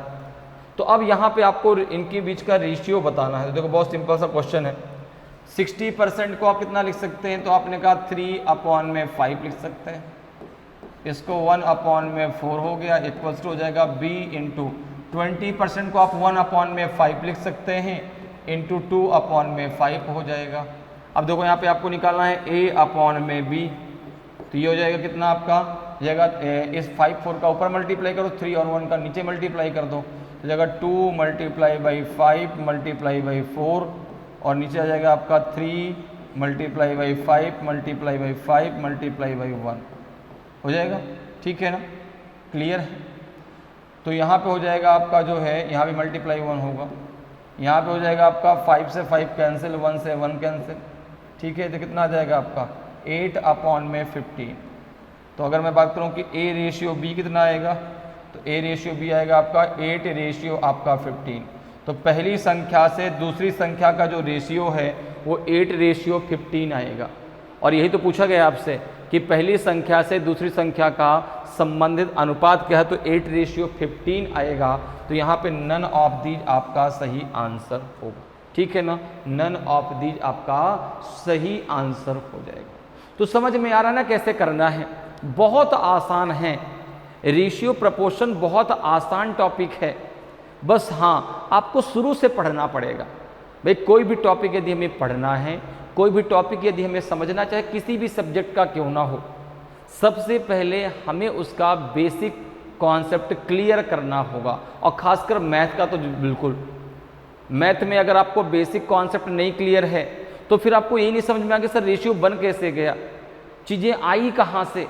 तो अब यहाँ पे आपको इनके बीच का रेशियो बताना है। तो देखो बहुत सिंपल सा क्वेश्चन है। 60% को आप कितना लिख सकते हैं, तो आपने कहा 3/5 लिख सकते हैं, इसको 1/4 हो गया, इक्वल्स टू हो जाएगा b इंटू 20% को आप 1/5 लिख सकते हैं, इंटू 2/5 हो जाएगा। अब देखो यहाँ पे आपको निकालना है a/b, तो ये हो जाएगा कितना आपका जाएगा, इस 5/4 का ऊपर मल्टीप्लाई करो, 3 और 1 का नीचे मल्टीप्लाई कर दो, तो जाएगा 2 × 5 × 4, और नीचे आ जाएगा आपका 3 × 5 × 5 × 1 हो जाएगा, ठीक है ना, क्लियर है। तो यहाँ पे हो जाएगा आपका जो है, यहाँ भी मल्टीप्लाई 1 होगा, यहाँ पे हो जाएगा आपका 5 से 5 कैंसिल, 1 से 1 कैंसिल, ठीक है। तो कितना आ जाएगा आपका 8/15। तो अगर मैं बात करूँ कि a/b कितना आएगा, तो a/b आएगा आपका 8/15। तो पहली संख्या से दूसरी संख्या का जो रेशियो है वो 8/15 आएगा। और यही तो पूछा गया आपसे कि पहली संख्या से दूसरी संख्या का संबंधित अनुपात क्या है, तो 8/15 आएगा। तो यहाँ पे नन ऑफ दीज आपका सही आंसर होगा, ठीक है ना, नन ऑफ दीज आपका सही आंसर हो जाएगा। तो समझ में आ रहा है ना कैसे करना है, बहुत आसान है। रेशियो प्रपोर्शन बहुत आसान टॉपिक है, बस हाँ आपको शुरू से पढ़ना पड़ेगा। भाई कोई भी टॉपिक यदि हमें पढ़ना है, कोई भी टॉपिक यदि हमें समझना, चाहे किसी भी सब्जेक्ट का क्यों ना हो, सबसे पहले हमें उसका बेसिक कॉन्सेप्ट क्लियर करना होगा, और खासकर मैथ का तो बिल्कुल। मैथ में अगर आपको बेसिक कॉन्सेप्ट नहीं क्लियर है तो फिर आपको यही नहीं समझ में आ कि सर रेशियो बन कैसे गया, चीज़ें आई कहाँ से।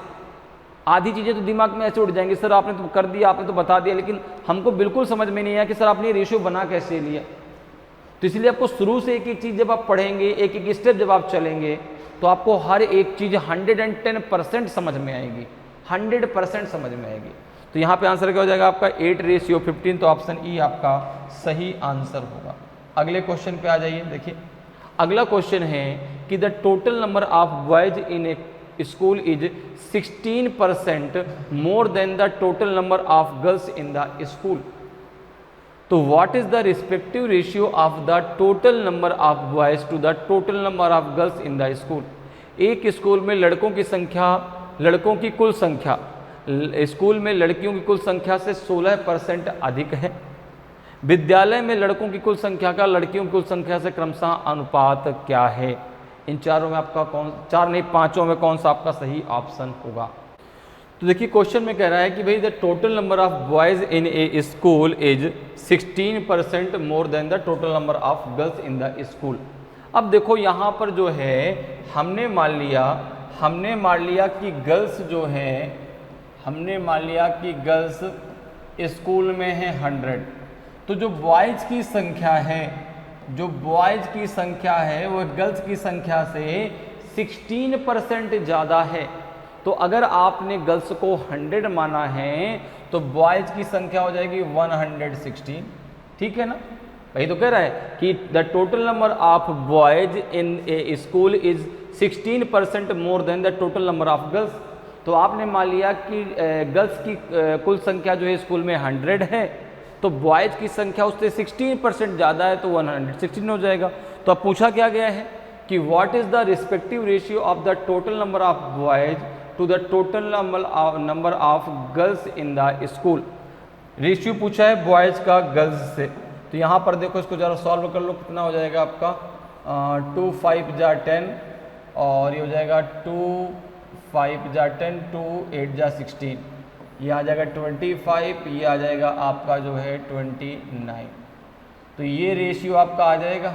आधी चीज़ें तो दिमाग में ऐसे उड़ जाएंगी, सर आपने तो कर दिया, आपने तो बता दिया, लेकिन हमको बिल्कुल समझ में नहीं आया कि सर आपने रेशियो बना कैसे लिया। तो इसलिए आपको शुरू से एक एक चीज़ जब आप पढ़ेंगे, एक एक स्टेप जब आप चलेंगे, तो आपको हर एक चीज़ 110% समझ में आएगी, 100% समझ में आएगी। तो यहाँ पे आंसर क्या हो जाएगा आपका 8:15, तो ऑप्शन ई आपका सही आंसर होगा। अगले क्वेश्चन पे आ जाइए। देखिए अगला क्वेश्चन है कि the total number of boys in a school is 16% more than the total number of girls in the school. तो what is the respective ratio of the total number of boys to the total number of girls in the school. एक school में लड़कों की संख्या, लड़कों की कुल संख्या स्कूल में लड़कियों की कुल संख्या से 16% अधिक है। विद्यालय में लड़कों की कुल संख्या का लड़कियों की कुल संख्या से क्रमशः अनुपात क्या है। इन चारों में आपका कौन, चार नहीं पांचों में कौन सा आपका सही ऑप्शन होगा। तो देखिए क्वेश्चन में कह रहा है कि भाई the total number of boys in a school is 16% more than the total number of girls in the school. अब देखो यहाँ पर जो है हमने मान लिया कि गर्ल्स जो है, हमने मान लिया कि गर्ल्स स्कूल में है 100, तो जो बॉयज़ की संख्या है, जो बॉयज़ की संख्या है वह गर्ल्स की संख्या से 16% ज़्यादा है। तो अगर आपने गर्ल्स को 100 माना है तो बॉयज़ की संख्या हो जाएगी 116। ठीक है ना, वही तो कह रहा है कि the total number of boys in a school is 16% more than the total number of girls. तो आपने मान लिया कि गर्ल्स की कुल संख्या जो है स्कूल में 100 है, तो बॉयज़ की संख्या उससे 16% ज़्यादा है, तो 116 हो जाएगा। तो अब पूछा क्या गया है कि what is the respective ratio of the total number of boys to the total number of girls in the school. Ratio पूछा है बॉयज़ का गर्ल्स से। तो यहाँ पर देखो इसको ज़रा सॉल्व कर लो, कितना हो जाएगा आपका 2 5 जा 10, और ये हो जाएगा 2 5 जा 10, 2 8 जा 16, ये आ जाएगा 25, ये आ जाएगा आपका जो है 29। तो ये रेशियो आपका आ जाएगा,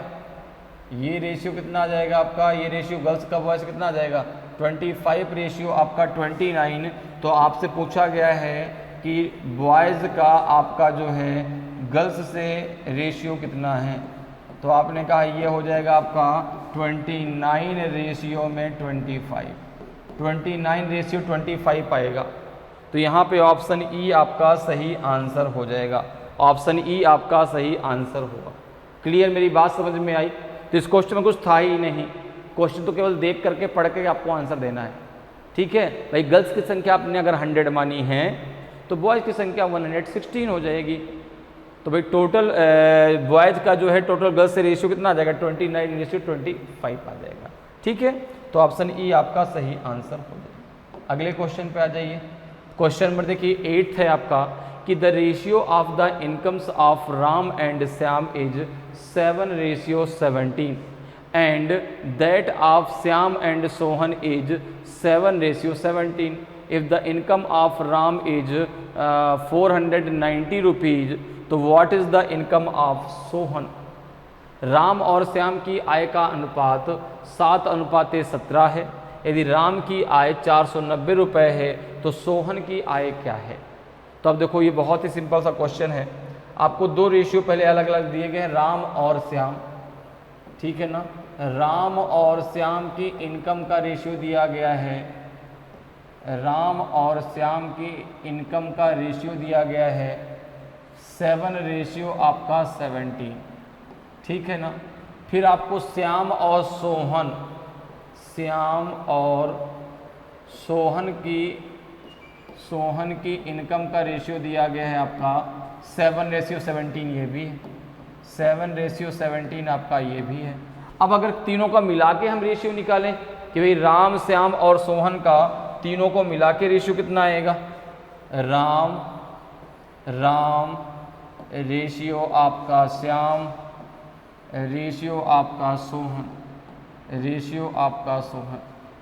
ये रेशियो कितना आ जाएगा आपका, ये रेशियो गर्ल्स का बॉयज़ कितना आ जाएगा 25, रेशियो आपका 29। तो आपसे पूछा गया है कि बॉयज़ का आपका जो है गर्ल्स से रेशियो कितना है, तो आपने कहा ये हो जाएगा आपका 29 रेशियो में 25, 29 रेशियो 25 आएगा। तो यहाँ पे ऑप्शन ई आपका सही आंसर हो जाएगा, ऑप्शन ई आपका सही आंसर होगा। क्लियर, मेरी बात समझ में आई। तो इस क्वेश्चन में कुछ था ही नहीं, क्वेश्चन तो केवल देख करके पढ़ के आपको आंसर देना है। ठीक है भाई, गर्ल्स की संख्या आपने अगर 100 मानी है तो बॉयज़ की संख्या 116 हो जाएगी। तो भाई टोटल बॉयज़ का जो है टोटल गर्ल्स से रेशियो कितना आ जाएगा 29 रेशियो 25 आ जाएगा। ठीक है, तो ऑप्शन ई आपका सही आंसर हो जाएगा। अगले क्वेश्चन पे आ जाइए। क्वेश्चन नंबर देखिए 8 है आपका कि the ratio of the incomes of Ram and Shyam is 7:17 and that of Shyam and Sohan is 7:17। If the income of Ram is 490 rupees, तो what is the income of Sohan. Ram और श्याम की आय का अनुपात 7:17 है। यदि राम की आय 490 रुपये है तो सोहन की आय क्या है। तो अब देखो ये बहुत ही सिंपल सा क्वेश्चन है। आपको दो रेशियो पहले अलग अलग दिए गए हैं, राम और श्याम। ठीक है ना, राम और श्याम की इनकम का रेशियो दिया गया है, राम और श्याम की इनकम का रेशियो दिया गया है 7 आपका 17। ठीक है ना, फिर आपको श्याम और सोहन, श्याम और सोहन की इनकम का रेशियो दिया गया है आपका 7:17, ये भी है 7:17 आपका ये भी है। अब अगर तीनों का मिला के हम रेशियो निकालें कि भाई राम श्याम और सोहन का तीनों को मिला के रेशियो कितना आएगा, राम रेशियो आपका श्याम, रेशियो आपका सोहन, रेशियो आपका सोहन,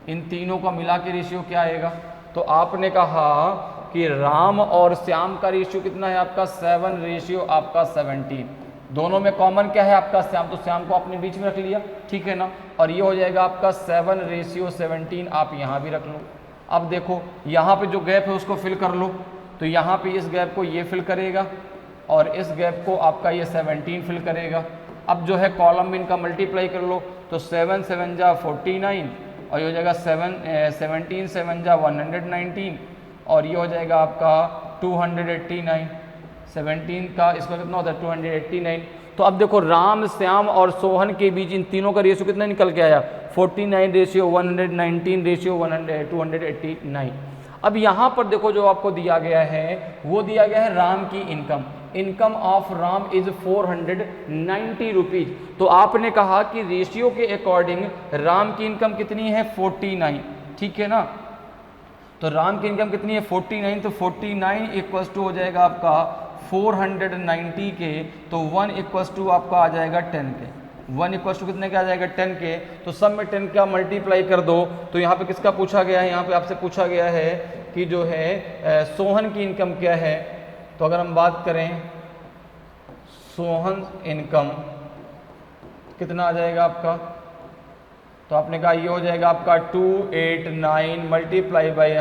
इन तीनों का मिला के रेशियो क्या आएगा तो आपने कहा कि राम और श्याम का रेशियो कितना है आपका 7 रेशियो आपका 17। दोनों में कॉमन क्या है आपका श्याम, तो श्याम को आपने बीच में रख लिया, ठीक है ना। और ये हो जाएगा आपका 7 रेशियो 17, आप यहाँ भी रख लो। अब देखो यहाँ पे जो गैप है उसको फिल कर लो, तो यहाँ पे इस गैप को ये फिल करेगा और इस गैप को आपका ये 17 फिल करेगा। अब जो है कॉलम में इनका मल्टीप्लाई कर लो, तो 7 7 जा 49 और ये हो जाएगा 17 7 जा 119 और ये हो जाएगा आपका 289। 17 का इसका कितना होता है 289। तो अब देखो राम श्याम और सोहन के बीच इन तीनों का रेशियो कितना निकल के आया 49 रेशियो 119 रेशियो 289। अब यहाँ पर देखो जो आपको दिया गया है वो दिया गया है राम की income. Income of Ram is 490 rupees. तो आपने कहा कि रेशियो के अकॉर्डिंग राम की इनकम कितनी है 49, ठीक है ना। तो राम की इनकम कितनी है 49, तो 49 इक्वल्स टू हो जाएगा आपका 490 के, तो 1 इक्वल्स टू आपका आ जाएगा 10 के। 1 इक्वल्स टू कितने का आ जाएगा 10 के, तो सब में 10 का मल्टीप्लाई कर दो। तो यहाँ पे किसका पूछा गया है, यहाँ पे आपसे पूछा गया है कि जो है सोहन की इनकम क्या है। तो अगर हम बात करें सोहन इनकम कितना आ जाएगा आपका, तो आपने कहा ये हो जाएगा आपका 289 मल्टीप्लाई बाई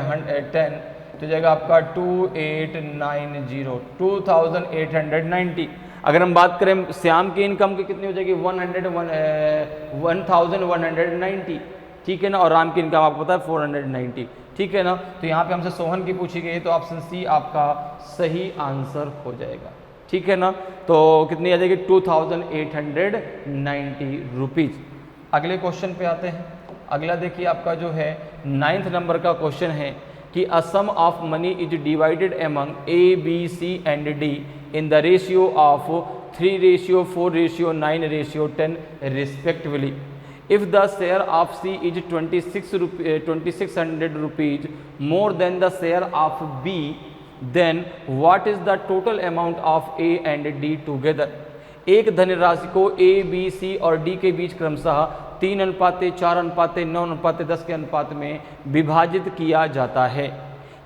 10, तो जाएगा आपका 2890 2890। अगर हम बात करें श्याम की इनकम की कितनी हो जाएगी 1190, ठीक है ना। और राम की इनकम आपको पता है 490, ठीक है ना। तो यहाँ पे हमसे सोहन की पूछी गई, तो ऑप्शन सी आपका सही आंसर हो जाएगा, ठीक है ना। तो कितनी आ जाएगी 2890 रुपीज। अगले क्वेश्चन पे आते हैं। अगला देखिए आपका जो है 9th नंबर का क्वेश्चन है कि a sum of money is divided among A B C and D in the ratio of 3 ratio 4 ratio 9 ratio 10 respectively. If the share of C is 2600 rupees more than the share of B, then what is the total amount of A and D together? एक धनराशि को A, B, C और D के बीच क्रमशः 3:4:9:10 के अनुपात में विभाजित किया जाता है।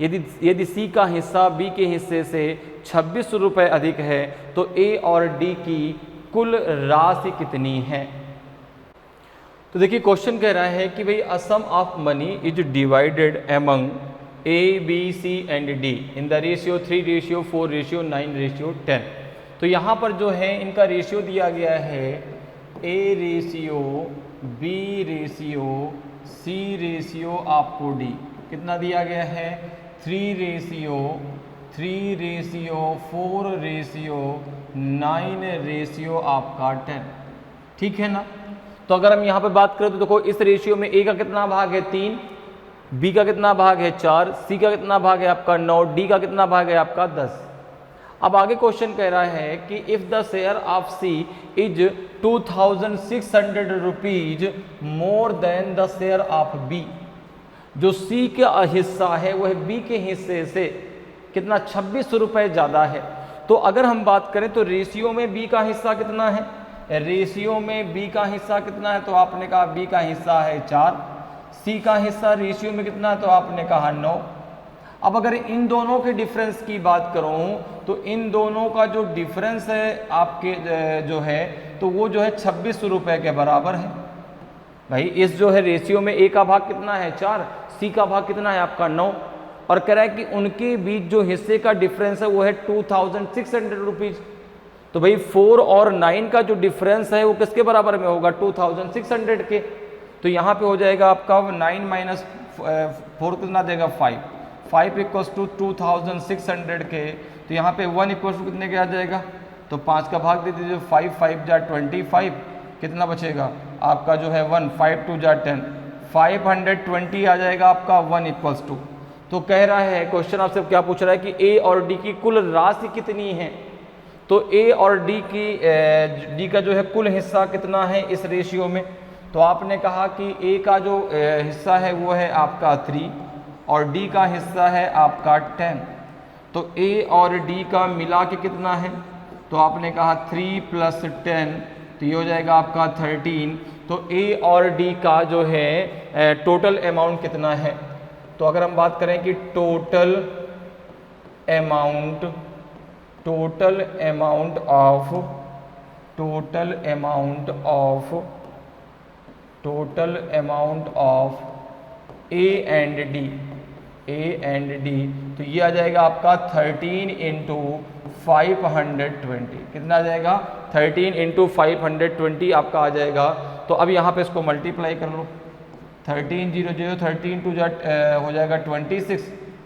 यदि C का हिस्सा B के हिस्से से 26 रुपये अधिक है तो A और D की कुल राशि कितनी है। तो देखिए क्वेश्चन कह रहा है कि भाई a sum of money is divided among A B C and D in the ratio 3 ratio 4 ratio 9 ratio 10। तो यहाँ पर जो है इनका रेशियो दिया गया है A ratio B ratio C ratio आपको डी कितना दिया गया है 3 रेशियो 4 रेशियो 9 रेशियो आपका 10, ठीक है ना। तो अगर हम यहाँ पे बात करें तो देखो इस रेशियो में ए का कितना भाग है 3, बी का कितना भाग है 4, सी का कितना भाग है आपका 9, डी का कितना भाग है आपका 10। अब आगे क्वेश्चन कह रहा है कि if the share of C is 2600 rupees more than the share of B, जो सी का हिस्सा है वह बी के हिस्से से कितना 26 रुपए ज़्यादा है। तो अगर हम बात करें तो रेशियो में बी का हिस्सा कितना है, रेशियो में बी का हिस्सा कितना है, तो आपने कहा बी का हिस्सा है 4, सी का हिस्सा रेशियो में कितना है, तो आपने कहा 9। अब अगर इन दोनों के डिफरेंस की बात करूं तो इन दोनों का जो डिफरेंस है आपके जो है तो वो जो है 26 रुपए के बराबर है। भाई इस जो है रेशियो में ए का भाग कितना है 4, सी का भाग कितना है आपका 9, और कह रहा है कि उनके बीच जो हिस्से का डिफरेंस है वो है 2600 रुपीज। तो भाई 4 और 9 का जो डिफरेंस है वो किसके बराबर में होगा 2600 के। तो यहाँ पे हो जाएगा आपका 9 माइनस 4 कितना देगा 5 इक्वल्स टू 2600 के। तो यहाँ पे 1 इक्वल्स टू कितने के आ जाएगा, तो 5 का भाग दे दीजिए 5 5 जा 25, कितना बचेगा आपका जो है 1, 5 2 जा 10, 520 आ जाएगा आपका 1 इक्वल्स टू। तो कह रहा है क्वेश्चन आपसे क्या पूछ रहा है कि ए और डी की कुल राशि कितनी है। तो ए और डी का जो है कुल हिस्सा कितना है इस रेशियो में। तो आपने कहा कि ए का जो हिस्सा है वो है आपका 3 और डी का हिस्सा है आपका 10। तो ए और डी का मिला के कितना है, तो आपने कहा 3 + 10, तो ये हो जाएगा आपका 13। तो ए और डी का जो है टोटल अमाउंट कितना है, तो अगर हम बात करें कि total amount of A and D, तो ये आ जाएगा आपका 13 इंटू 520। कितना आ जाएगा? 13 इंटू 520 आपका आ जाएगा। तो अब यहाँ पे इसको मल्टीप्लाई कर लो, 13 0 0 13 टू हो जाएगा 26,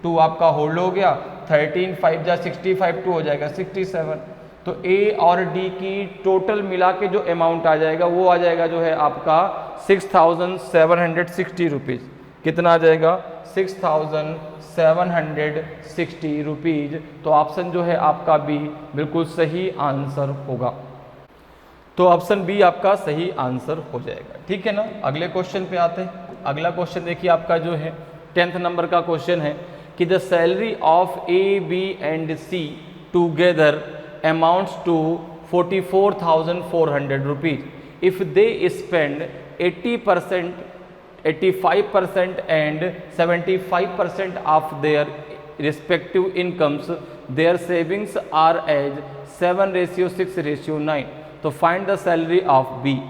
2 आपका होल्ड हो गया, 13 5 जा 65, 2 हो जाएगा 67। तो ए और डी की टोटल मिला के जो अमाउंट आ जाएगा वो आ जाएगा जो है आपका 6760 रुपीज़। कितना आ जाएगा? 6760 रुपीज़। तो ऑप्शन जो है आपका बी बिल्कुल सही आंसर होगा। तो ऑप्शन बी आपका सही आंसर हो जाएगा। ठीक है ना। अगले क्वेश्चन पे आते हैं। अगला क्वेश्चन देखिए आपका जो है 10th नंबर का क्वेश्चन है कि the salary of A B and C together amounts to 44,400 rupees if they spend 80%, 85% and 75% of their respective incomes, their savings are as 7:6:9। तो find the salary of B.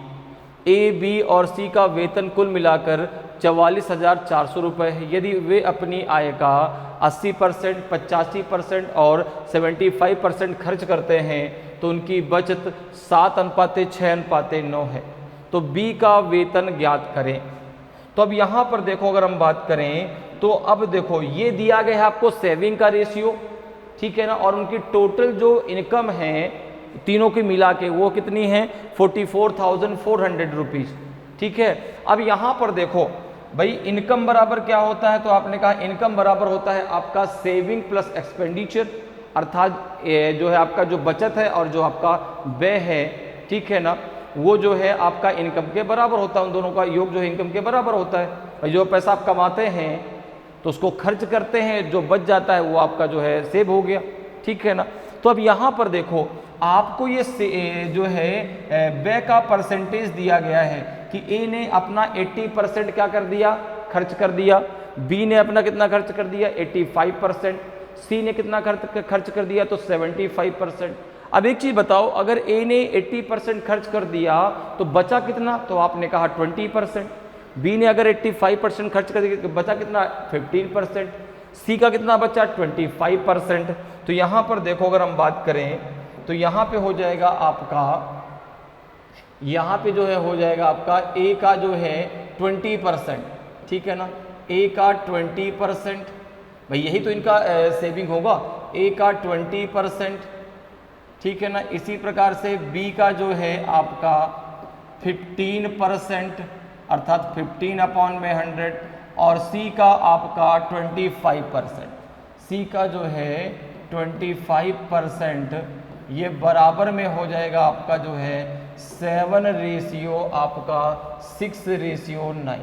A B और C का वेतन कुल मिलाकर 44,400 रुपये है। यदि वे अपनी आय का 80%, 85% और 75% खर्च करते हैं तो उनकी बचत 7:6:9 है। तो बी का वेतन ज्ञात करें। तो अब यहाँ पर देखो, अगर हम बात करें तो अब देखो ये दिया गया है आपको सेविंग का रेशियो, ठीक है ना, और उनकी टोटल जो इनकम है तीनों की मिला के वो कितनी है? 44,400 रुपीज़। ठीक है। अब यहाँ पर देखो भाई इनकम बराबर क्या होता है? तो आपने कहा इनकम बराबर होता है आपका सेविंग प्लस एक्सपेंडिचर, अर्थात जो है आपका जो बचत है और जो आपका व्यय है, ठीक है ना, वो जो है आपका इनकम के बराबर होता है। उन दोनों का योग जो है इनकम के बराबर होता है। जो पैसा आप कमाते हैं तो उसको खर्च करते हैं, जो बच जाता है वो आपका जो है सेव हो गया। ठीक है ना। तो अब यहाँ पर देखो आपको ये जो है व्यय का परसेंटेज दिया गया है कि ए ने अपना 80% क्या कर दिया? खर्च कर दिया। बी ने अपना कितना खर्च कर दिया? 85%। सी ने कितना खर्च कर दिया? तो 75%। अब एक चीज़ बताओ, अगर ए ने 80% खर्च कर दिया तो बचा कितना? तो आपने कहा 20%। बी ने अगर 85% खर्च कर दिया तो बचा कितना? 15%। सी का कितना बचा? 25%। तो यहाँ पर देखो अगर हम बात करें तो यहाँ पे हो जाएगा आपका, यहाँ पे जो है हो जाएगा आपका ए का जो है 20%, ठीक है ना, ए का 20%, भाई यही तो इनका सेविंग होगा, ए का 20%, ठीक है ना। इसी प्रकार से बी का जो है आपका 15%, अर्थात 15/100, और सी का आपका 25%। सी का जो है 25%, ये बराबर में हो जाएगा आपका जो है 7 आपका 6:9।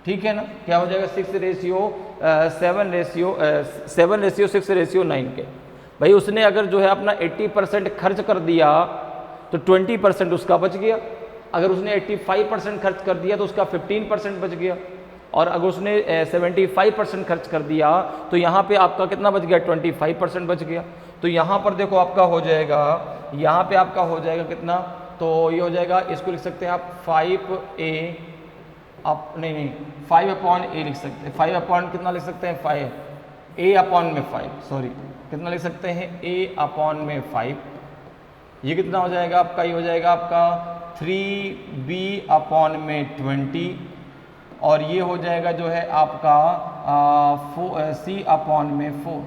ठीक है ना। क्या हो जाएगा? 7:6:9 के। भाई उसने अगर जो है अपना 80% खर्च कर दिया तो 20% उसका बच गया। अगर उसने 85% खर्च कर दिया तो उसका 15% बच गया। और अगर उसने 75% खर्च कर दिया तो यहाँ पे आपका कितना बच गया? 25% बच गया। तो यहाँ पर देखो आपका हो जाएगा, यहाँ पे आपका हो जाएगा कितना? तो ये हो जाएगा, इसको लिख सकते हैं आप 5A, आप नहीं 5/A लिख सकते हैं। 5 कितना लिख सकते हैं? 5, A/5, सॉरी, कितना लिख सकते हैं? A/5। ये कितना हो जाएगा आपका? ये हो जाएगा आपका 3B/20, और ये हो जाएगा जो है आपका C/4।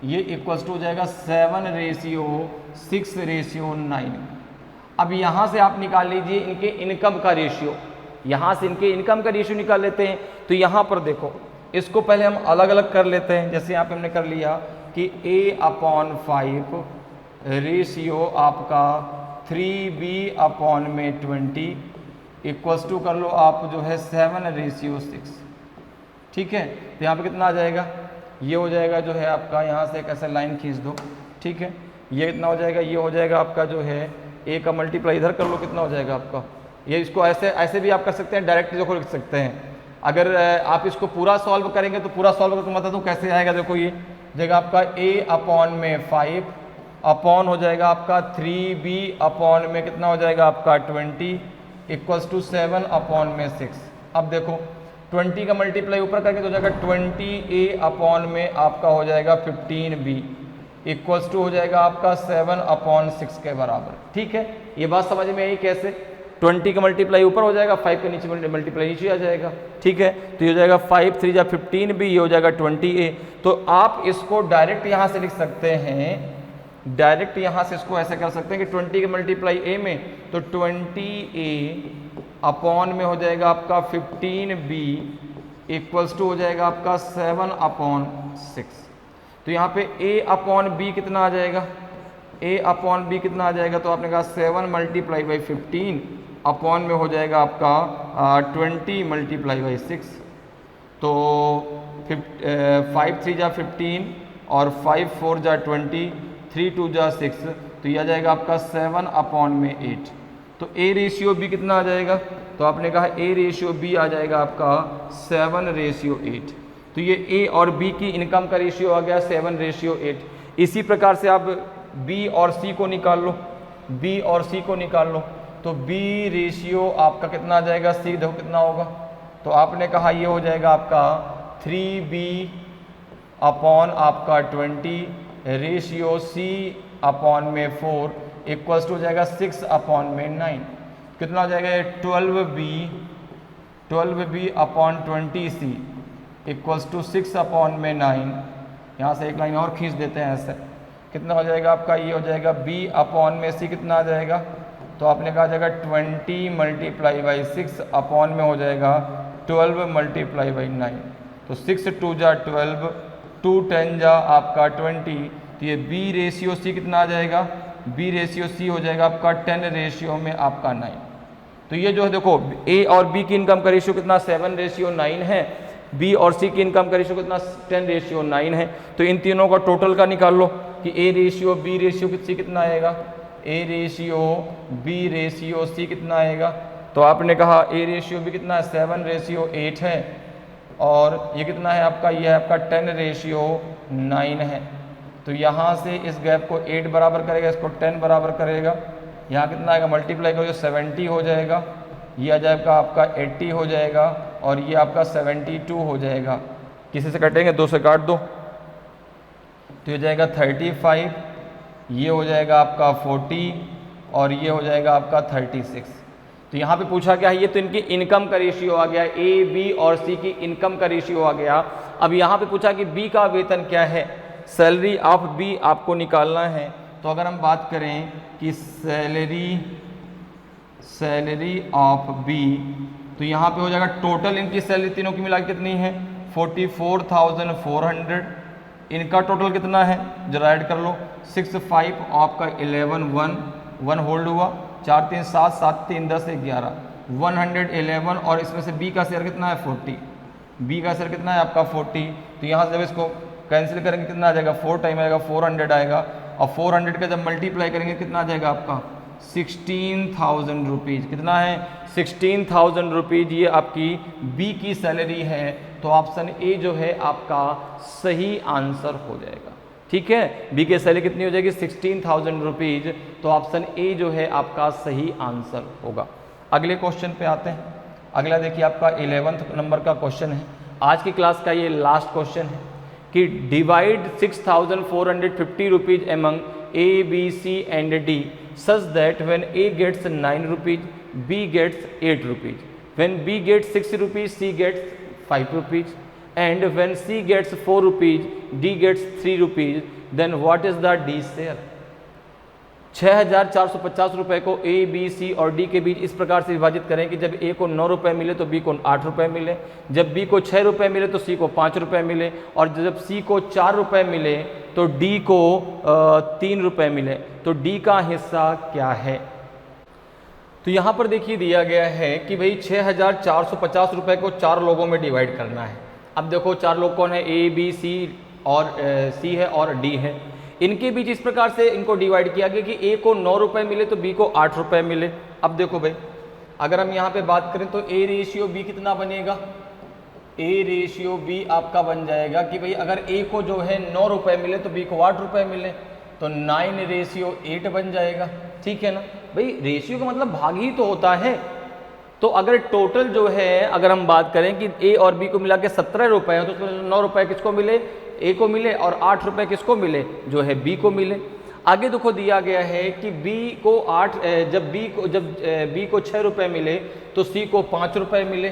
ये इक्वल्स टू हो जाएगा 7:6:9। अब यहाँ से आप निकाल लीजिए इनके इनकम का रेशियो। यहाँ से इनके इनकम का रेशियो निकाल लेते हैं। तो यहाँ पर देखो, इसको पहले हम अलग अलग कर लेते हैं। जैसे यहाँ पे हमने कर लिया कि A/5 रेशियो आपका 3B/20 इक्वल्स टू कर लो आप जो है 7:6। ठीक है। तो यहाँ पे कितना आ जाएगा? ये हो जाएगा जो है आपका, यहाँ से एक ऐसा लाइन खींच दो, ठीक है। ये कितना हो जाएगा? ये हो जाएगा आपका जो है ए का मल्टीप्लाई इधर कर लो, कितना हो जाएगा आपका? ये इसको ऐसे भी आप कर सकते हैं, डायरेक्ट देखो लिख सकते हैं। अगर आप इसको पूरा सॉल्व करेंगे तो पूरा सॉल्व करके मतलब तो कैसे आएगा, देखो ये जगह आपका a अपॉन में 5 अपॉन हो जाएगा आपका 3b अपॉन में कितना हो जाएगा आपका 20 इक्वल्स टू 7 अपॉन में 6। अब देखो 20 का मल्टीप्लाई ऊपर करके तो हो जाएगा 20a अपॉन में आपका हो जाएगा 15b इक्वल्स टू हो जाएगा आपका 7 अपॉन 6 के बराबर। ठीक है, ये बात समझ में आई कैसे? 20 का मल्टीप्लाई ऊपर हो जाएगा, 5 के नीचे मल्टीप्लाई नीचे आ जाएगा। ठीक है, तो ये हो जाएगा 5 3 जा 15b, ये हो जाएगा 20a। तो आप इसको डायरेक्ट यहाँ से लिख सकते हैं, डायरेक्ट यहाँ से इसको ऐसे कर सकते हैं कि 20 के मल्टीप्लाई a में तो 20a अपॉन में हो जाएगा आपका 15b इक्वल्स टू हो जाएगा आपका 7 अपॉन 6। तो यहाँ पे a अपॉन b कितना आ जाएगा, a अपॉन b कितना आ जाएगा, तो आपने कहा 7 मल्टीप्लाई बाई 15 अपॉन में हो जाएगा आपका 20 मल्टीप्लाई बाई 6। तो 5 3 जा 15 और 5 4 जा 20, 3 2 जा 6, तो यह आ जाएगा आपका 7 अपॉन में 8। तो a रेशियो b कितना आ जाएगा, तो आपने कहा a रेशियो b आ जाएगा आपका 7 रेशियो 8। तो ये a और b की इनकम का रेशियो आ गया 7 रेशियो 8। इसी प्रकार से आप b और c को निकाल लो, b और c को निकाल लो, तो b रेशियो आपका कितना आ जाएगा, c देखो कितना होगा, तो आपने कहा ये हो जाएगा आपका 3b अपॉन आपका 20 रेशियो c अपॉन में 4 इक्वल्स टू हो जाएगा 6 अपॉन में 9। कितना हो जाएगा 12b upon 20c equals to 6 upon में 9। यहाँ से एक लाइन और खींच देते हैं ऐसे, कितना हो जाएगा आपका, ये हो जाएगा b अपॉन में c कितना आ जाएगा, तो आपने कहा जाएगा 20 मल्टीप्लाई बाई 6 अपॉन में हो जाएगा 12 मल्टीप्लाई बाई 9। तो 6 2 जा 12, 2 10 जा आपका 20, तो ये b रेशियो c कितना आ जाएगा, b रेशियो c हो जाएगा आपका 10 रेशियो में आपका 9। तो ये जो है देखो a और b की इनकम का रेशियो कितना 7 रेशियो 9 है, b और c की इनकम का रेशियो कितना 10 रेशियो 9 है। तो इन तीनों का टोटल का निकाल लो कि a ratio b ratio c कितना आएगा, a ratio b ratio c कितना आएगा, तो आपने कहा a रेशियो b कितना है 7 रेशियो 8 है, और ये कितना है आपका, ये है आपका 10 रेशियो 9 है। तो यहाँ से इस गैप को 8 बराबर करेगा, इसको 10 बराबर करेगा, यहाँ कितना आएगा मल्टीप्लाई करोगे 70 हो जाएगा, ये आ जाएगा आपका 80 हो जाएगा, और ये आपका 72 हो जाएगा। किसी से कटेंगे, 2 से काट दो, तो ये जाएगा 35, ये हो जाएगा आपका 40, और ये हो जाएगा आपका 36। तो यहाँ पे पूछा क्या है, ये तो इनकी इनकम का रेशियो आ गया, ए बी और सी की इनकम का रेशियो आ गया। अब यहाँ पे पूछा कि बी का वेतन क्या है, सैलरी ऑफ बी आपको निकालना है। तो अगर हम बात करें कि सैलरी ऑफ बी, तो यहाँ पे हो जाएगा टोटल इनकी सैलरी तीनों की मिला के कितनी है 44,400। इनका टोटल कितना है जरा ऐड कर लो, 6 5 आपका 11 1 होल्ड हुआ, 4 3 7 7 3 10 11 111, और इसमें से बी का शेयर कितना है 40, बी का शेयर कितना है आपका 40। तो यहाँ से जब इसको कैंसिल करेंगे कितना आ जाएगा 4 टाइम आएगा 400 आएगा, और 400 का जब मल्टीप्लाई करेंगे कितना आ जाएगा आपका 16,000 रुपीज़। कितना है 16,000 रुपीज़, ये आपकी बी की सैलरी है। तो ऑप्शन ए जो है आपका सही आंसर हो जाएगा। ठीक है, बी की सैलरी कितनी हो जाएगी 16,000 रुपीज़, तो ऑप्शन ए जो है आपका सही आंसर होगा। अगले क्वेश्चन पे आते हैं। अगला देखिए आपका 11th नंबर का क्वेश्चन है, आज की क्लास का ये लास्ट क्वेश्चन है कि divide 6,450 rupees among A B C and D such that when A gets 9 rupees, B gets 8 rupees. When B gets 6 rupees, C gets 5 rupees. And when C gets 4 rupees, D gets 3 rupees. Then what is the D share? 6,450 रुपये को A, B, C और D के बीच इस प्रकार से विभाजित करें कि जब A को 9 रुपये मिले तो B को 8 रुपये मिले, जब B को 6 रुपये मिले तो C को 5 रुपये मिले, और जब C को 4 रुपये मिले तो D को 3 रुपये मिले। तो D का हिस्सा क्या है? तो यहाँ पर देखिए दिया गया है कि भाई 6,450 रुपये को 4 लोगों में डिवाइड करना है। अब देखो 4 लोग कौन है, A, B, C और C है और D है। इनके बीच इस प्रकार से इनको डिवाइड किया गया कि A को 9 रुपये मिले तो B को 8 रुपये मिले। अब देखो भाई अगर हम यहाँ पे बात करें तो A रेशियो B कितना बनेगा, ए रेशियो बी आपका बन जाएगा कि भाई अगर ए को जो है 9 रुपये मिले तो बी को 8 रुपये मिले, तो 9 रेशियो 8 बन जाएगा। ठीक है ना भाई, रेशियो का मतलब भाग ही तो होता है। तो अगर टोटल जो है अगर हम बात करें कि ए और बी को मिला के 17 रुपये हैं, तो 9 रुपये किसको मिले, ए को मिले, और 8 रुपये किसको मिले, जो है बी को मिले। आगे देखो दिया गया है कि बी को 8 जब बी को 6 रुपये मिले तो सी को 5 रुपये मिले।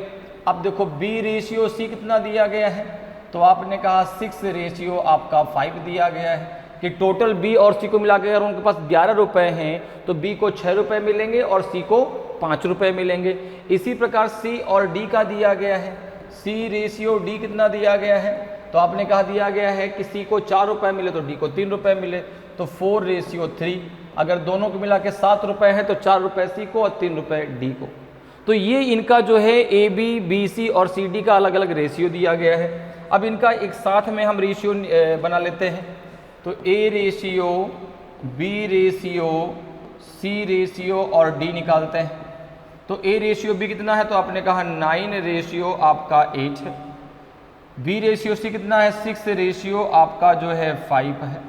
अब देखो बी रेशियो सी कितना दिया गया है, तो आपने कहा 6 रेशियो आपका 5 दिया गया है कि टोटल बी और सी को मिला के अगर उनके पास 11 रुपये हैं तो बी को 6 रुपये मिलेंगे और सी को 5 रुपये मिलेंगे। इसी प्रकार सी और डी का दिया गया है, सी रेशियो डी कितना दिया गया है, तो आपने कहा दिया गया है कि सी को 4 रुपये मिले तो डी को 3 रुपये मिले, तो 4 रेशियो 3। अगर दोनों को मिला के 7 रुपये है तो 4 रुपये सी को और 3 रुपये डी को। तो ये इनका जो है ए बी बी सी और सी डी का अलग अलग रेशियो दिया गया है। अब इनका एक साथ में हम रेशियो बना लेते हैं, तो A ratio B ratio C ratio और डी निकालते हैं। तो ए रेशियो बी कितना है, तो आपने कहा 9 रेशियो आपका 8 है, बी रेशियो सी कितना है, 6 रेशियो आपका जो है 5 है।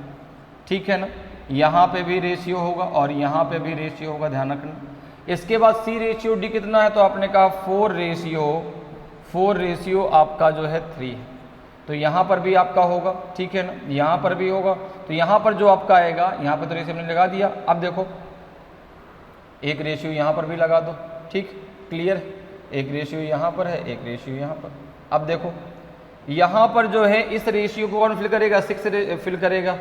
ठीक है ना, यहाँ पे भी रेशियो होगा और यहाँ पे भी रेशियो होगा, ध्यान रखना। इसके बाद सी रेशियो डी कितना है, तो आपने कहा 4 रेशियो आपका जो है 3 है, तो यहाँ पर भी आपका होगा। ठीक है ना, यहाँ पर भी होगा, तो यहाँ पर जो आपका आएगा, यहाँ पर तो रेशियो हमने लगा दिया। अब देखो एक रेशियो यहाँ पर भी लगा दो, ठीक, क्लियर। एक रेशियो यहाँ पर है, एक रेशियो यहाँ पर। अब देखो यहाँ पर जो है इस रेशियो को कौन फिल करेगा, 6 फिल करेगा,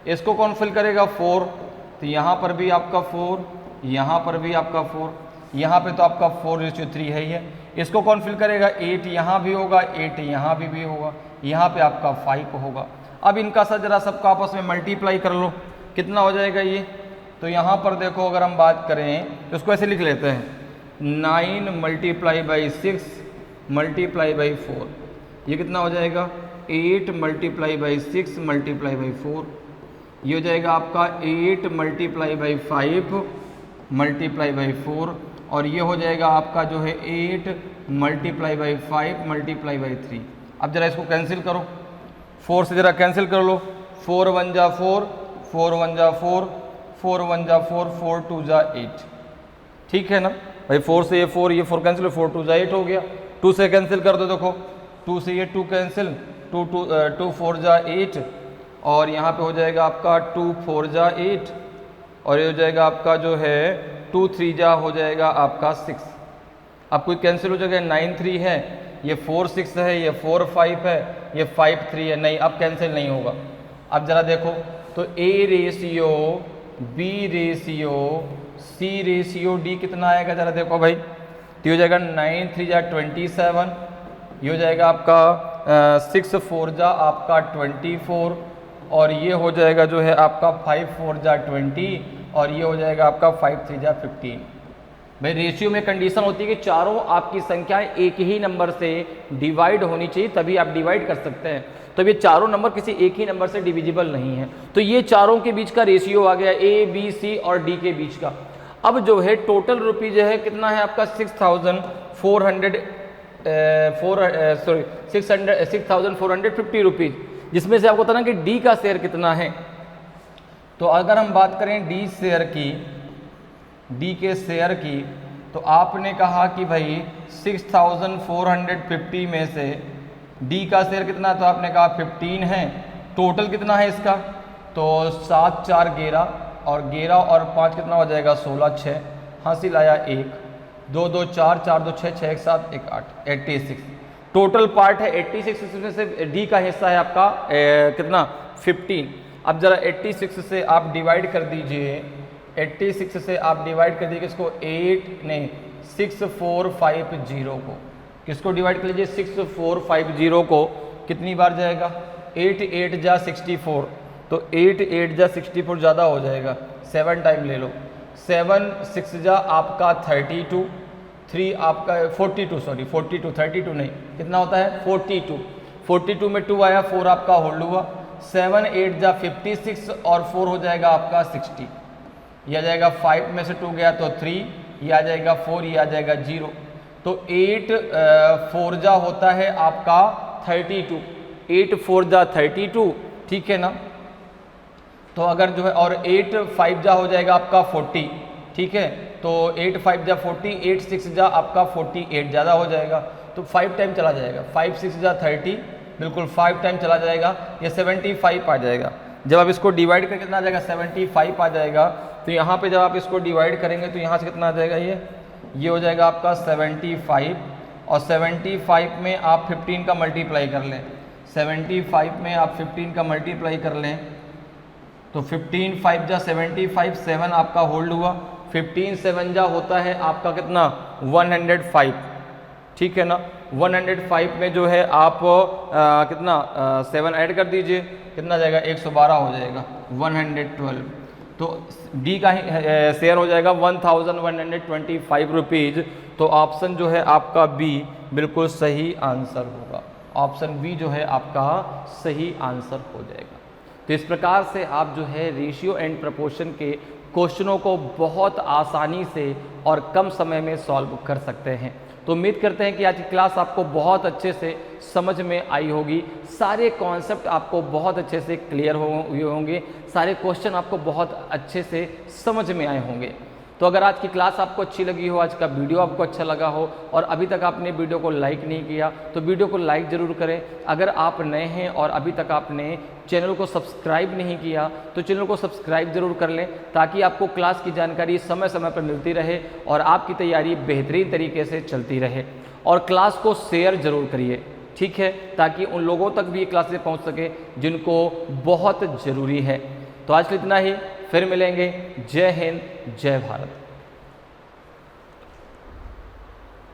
इसको कौन फिल करेगा, 4। तो यहाँ पर भी आपका 4, यहाँ पर भी आपका 4, यहाँ पे तो आपका 4 रेशियो 3 है ही है। इसको कौन फिल करेगा, 8 यहाँ भी होगा, 8 यहाँ भी होगा, यहाँ पे आपका 5 होगा। अब इनका सा जरा सबका आपस में मल्टीप्लाई कर लो, कितना हो जाएगा ये, तो यहाँ पर देखो अगर हम बात करें तो इसको ऐसे लिख लेते हैं, 9 मल्टीप्लाई बाई 6 मल्टीप्लाई बाई 4, ये कितना हो जाएगा, 8 मल्टीप्लाई बाई 6 मल्टीप्लाई बाई 4, ये हो जाएगा आपका 8 मल्टीप्लाई बाई 5 मल्टीप्लाई बाई 4, और ये हो जाएगा आपका जो है 8 मल्टीप्लाई बाई 5 मल्टीप्लाई बाई 3। अब जरा इसको कैंसिल करो, 4 से जरा कैंसिल कर लो, 4 1 जा 4, 4 1 जा 4, 4 1 जा 4, 4 2 जा 8। ठीक है ना भाई, 4 से ये 4 कैंसिल, 4 2 जा 8 हो गया। 2 से कैंसिल कर दो, देखो 2 से ये 2 कैंसिल, 2 4 जा 8, और यहाँ पे हो जाएगा आपका 2 4 जा 8, और ये हो जाएगा आपका जो है 2 3 जा हो जाएगा आपका 6। अब कोई कैंसिल हो जाएगा, 9 3 है, ये 4 6 है, ये 4 5 है, ये 5 3 है, नहीं अब कैंसिल नहीं होगा। अब जरा देखो तो A ratio B ratio C ratio D कितना आएगा, जरा देखो भाई, तो ये हो जाएगा 9 3 जा 27, ये हो जाएगा आपका 6 4 जा आपका 24, और ये हो जाएगा जो है आपका 5 4 जा 20, और ये हो जाएगा आपका 5 3 जा 15। भाई रेशियो में कंडीशन होती है कि चारों आपकी संख्याएं एक ही नंबर से डिवाइड होनी चाहिए, तभी आप डिवाइड कर सकते हैं। तो ये चारों नंबर किसी एक ही नंबर से डिविजिबल नहीं है, तो ये चारों के बीच का रेशियो आ गया, ए बी सी और डी के बीच का। अब जो है टोटल रुपीज है कितना है आपका 6,450 रुपीज, जिसमें से आपको पता ना कि डी का शेयर कितना है। तो अगर हम बात करें डी के शेयर की, तो आपने कहा कि भाई 6,450 में से डी का शेयर कितना, तो आपने कहा 15 है। टोटल कितना है इसका, तो 7 4 11, और 11 और 5 कितना हो जाएगा 16, 6 हासिल आया 1, 2 2 4 4 2 6 6 1 7 1 8, 86 टोटल पार्ट है 86। इसमें से डी का हिस्सा है आपका कितना 15। अब जरा 86 से आप डिवाइड कर दीजिए, 86 से आप डिवाइड कर दीजिए किसको 6450 को, किसको डिवाइड कर लीजिए 6450 को, कितनी बार जाएगा 8 8 जा 64, तो 8 8 जा 64 ज़्यादा हो जाएगा, 7 टाइम ले लो, 7 6 जा आपका 32, 3 आपका 42 सॉरी 42 32 नहीं कितना होता है 42 में 2 आया, 4 आपका होल्ड हुआ, 7 8 जा 56 और 4 हो जाएगा आपका 60, यह आ जाएगा 5 में से 2 गया तो 3, ये आ जाएगा 4, ये आ जाएगा 0। तो 8 4 जा होता है आपका 32, 8 4 जा 32, ठीक है ना। तो अगर जो है और 8 5 जा हो जाएगा आपका 40, ठीक है। तो 8 5 जा 40, 8 6 जा आपका 48, ज़्यादा हो जाएगा तो 5 टाइम चला जाएगा, 5 6 जा 30, बिल्कुल 5 टाइम चला जाएगा, ये 75 आ जाएगा। जब आप इसको डिवाइड करके कितना आ जाएगा 75 आ जाएगा। तो यहाँ पे जब आप इसको डिवाइड करेंगे तो यहाँ से कितना आ जाएगा, ये हो जाएगा आपका 75, और 75 में आप 15 का मल्टीप्लाई कर लें, 75 में आप 15 का मल्टीप्लाई कर लें तो 15 5 जा 75, 7 आपका होल्ड हुआ, 15 7 जा होता है आपका कितना 105, ठीक है ना। 105 में जो है आप कितना 7 ऐड कर दीजिए, कितना जाएगा 112 हो जाएगा, 112। तो डी का ही शेयर हो जाएगा 1125 रुपीज़। तो ऑप्शन जो है आपका बी बिल्कुल सही आंसर होगा, ऑप्शन बी जो है आपका सही आंसर हो जाएगा। तो इस प्रकार से आप जो है रेशियो एंड प्रपोर्शन के क्वेश्चनों को बहुत आसानी से और कम समय में सॉल्व कर सकते हैं। तो उम्मीद करते हैं कि आज की क्लास आपको बहुत अच्छे से समझ में आई होगी, सारे कॉन्सेप्ट आपको बहुत अच्छे से क्लियर हुए होंगे, सारे क्वेश्चन आपको बहुत अच्छे से समझ में आए होंगे। तो अगर आज की क्लास आपको अच्छी लगी हो, आज का वीडियो आपको अच्छा लगा हो और अभी तक आपने वीडियो को लाइक नहीं किया तो वीडियो को लाइक ज़रूर करें। अगर आप नए हैं और अभी तक आपने चैनल को सब्सक्राइब नहीं किया तो चैनल को सब्सक्राइब जरूर कर लें, ताकि आपको क्लास की जानकारी समय समय पर मिलती रहे और आपकी तैयारी बेहतरीन तरीके से चलती रहे। और क्लास को शेयर जरूर करिए, ठीक है, ताकि उन लोगों तक भी ये क्लासेस पहुँच सके जिनको बहुत ज़रूरी है। तो आज के लिए इतना ही, फिर मिलेंगे। जय हिंद, जय भारत।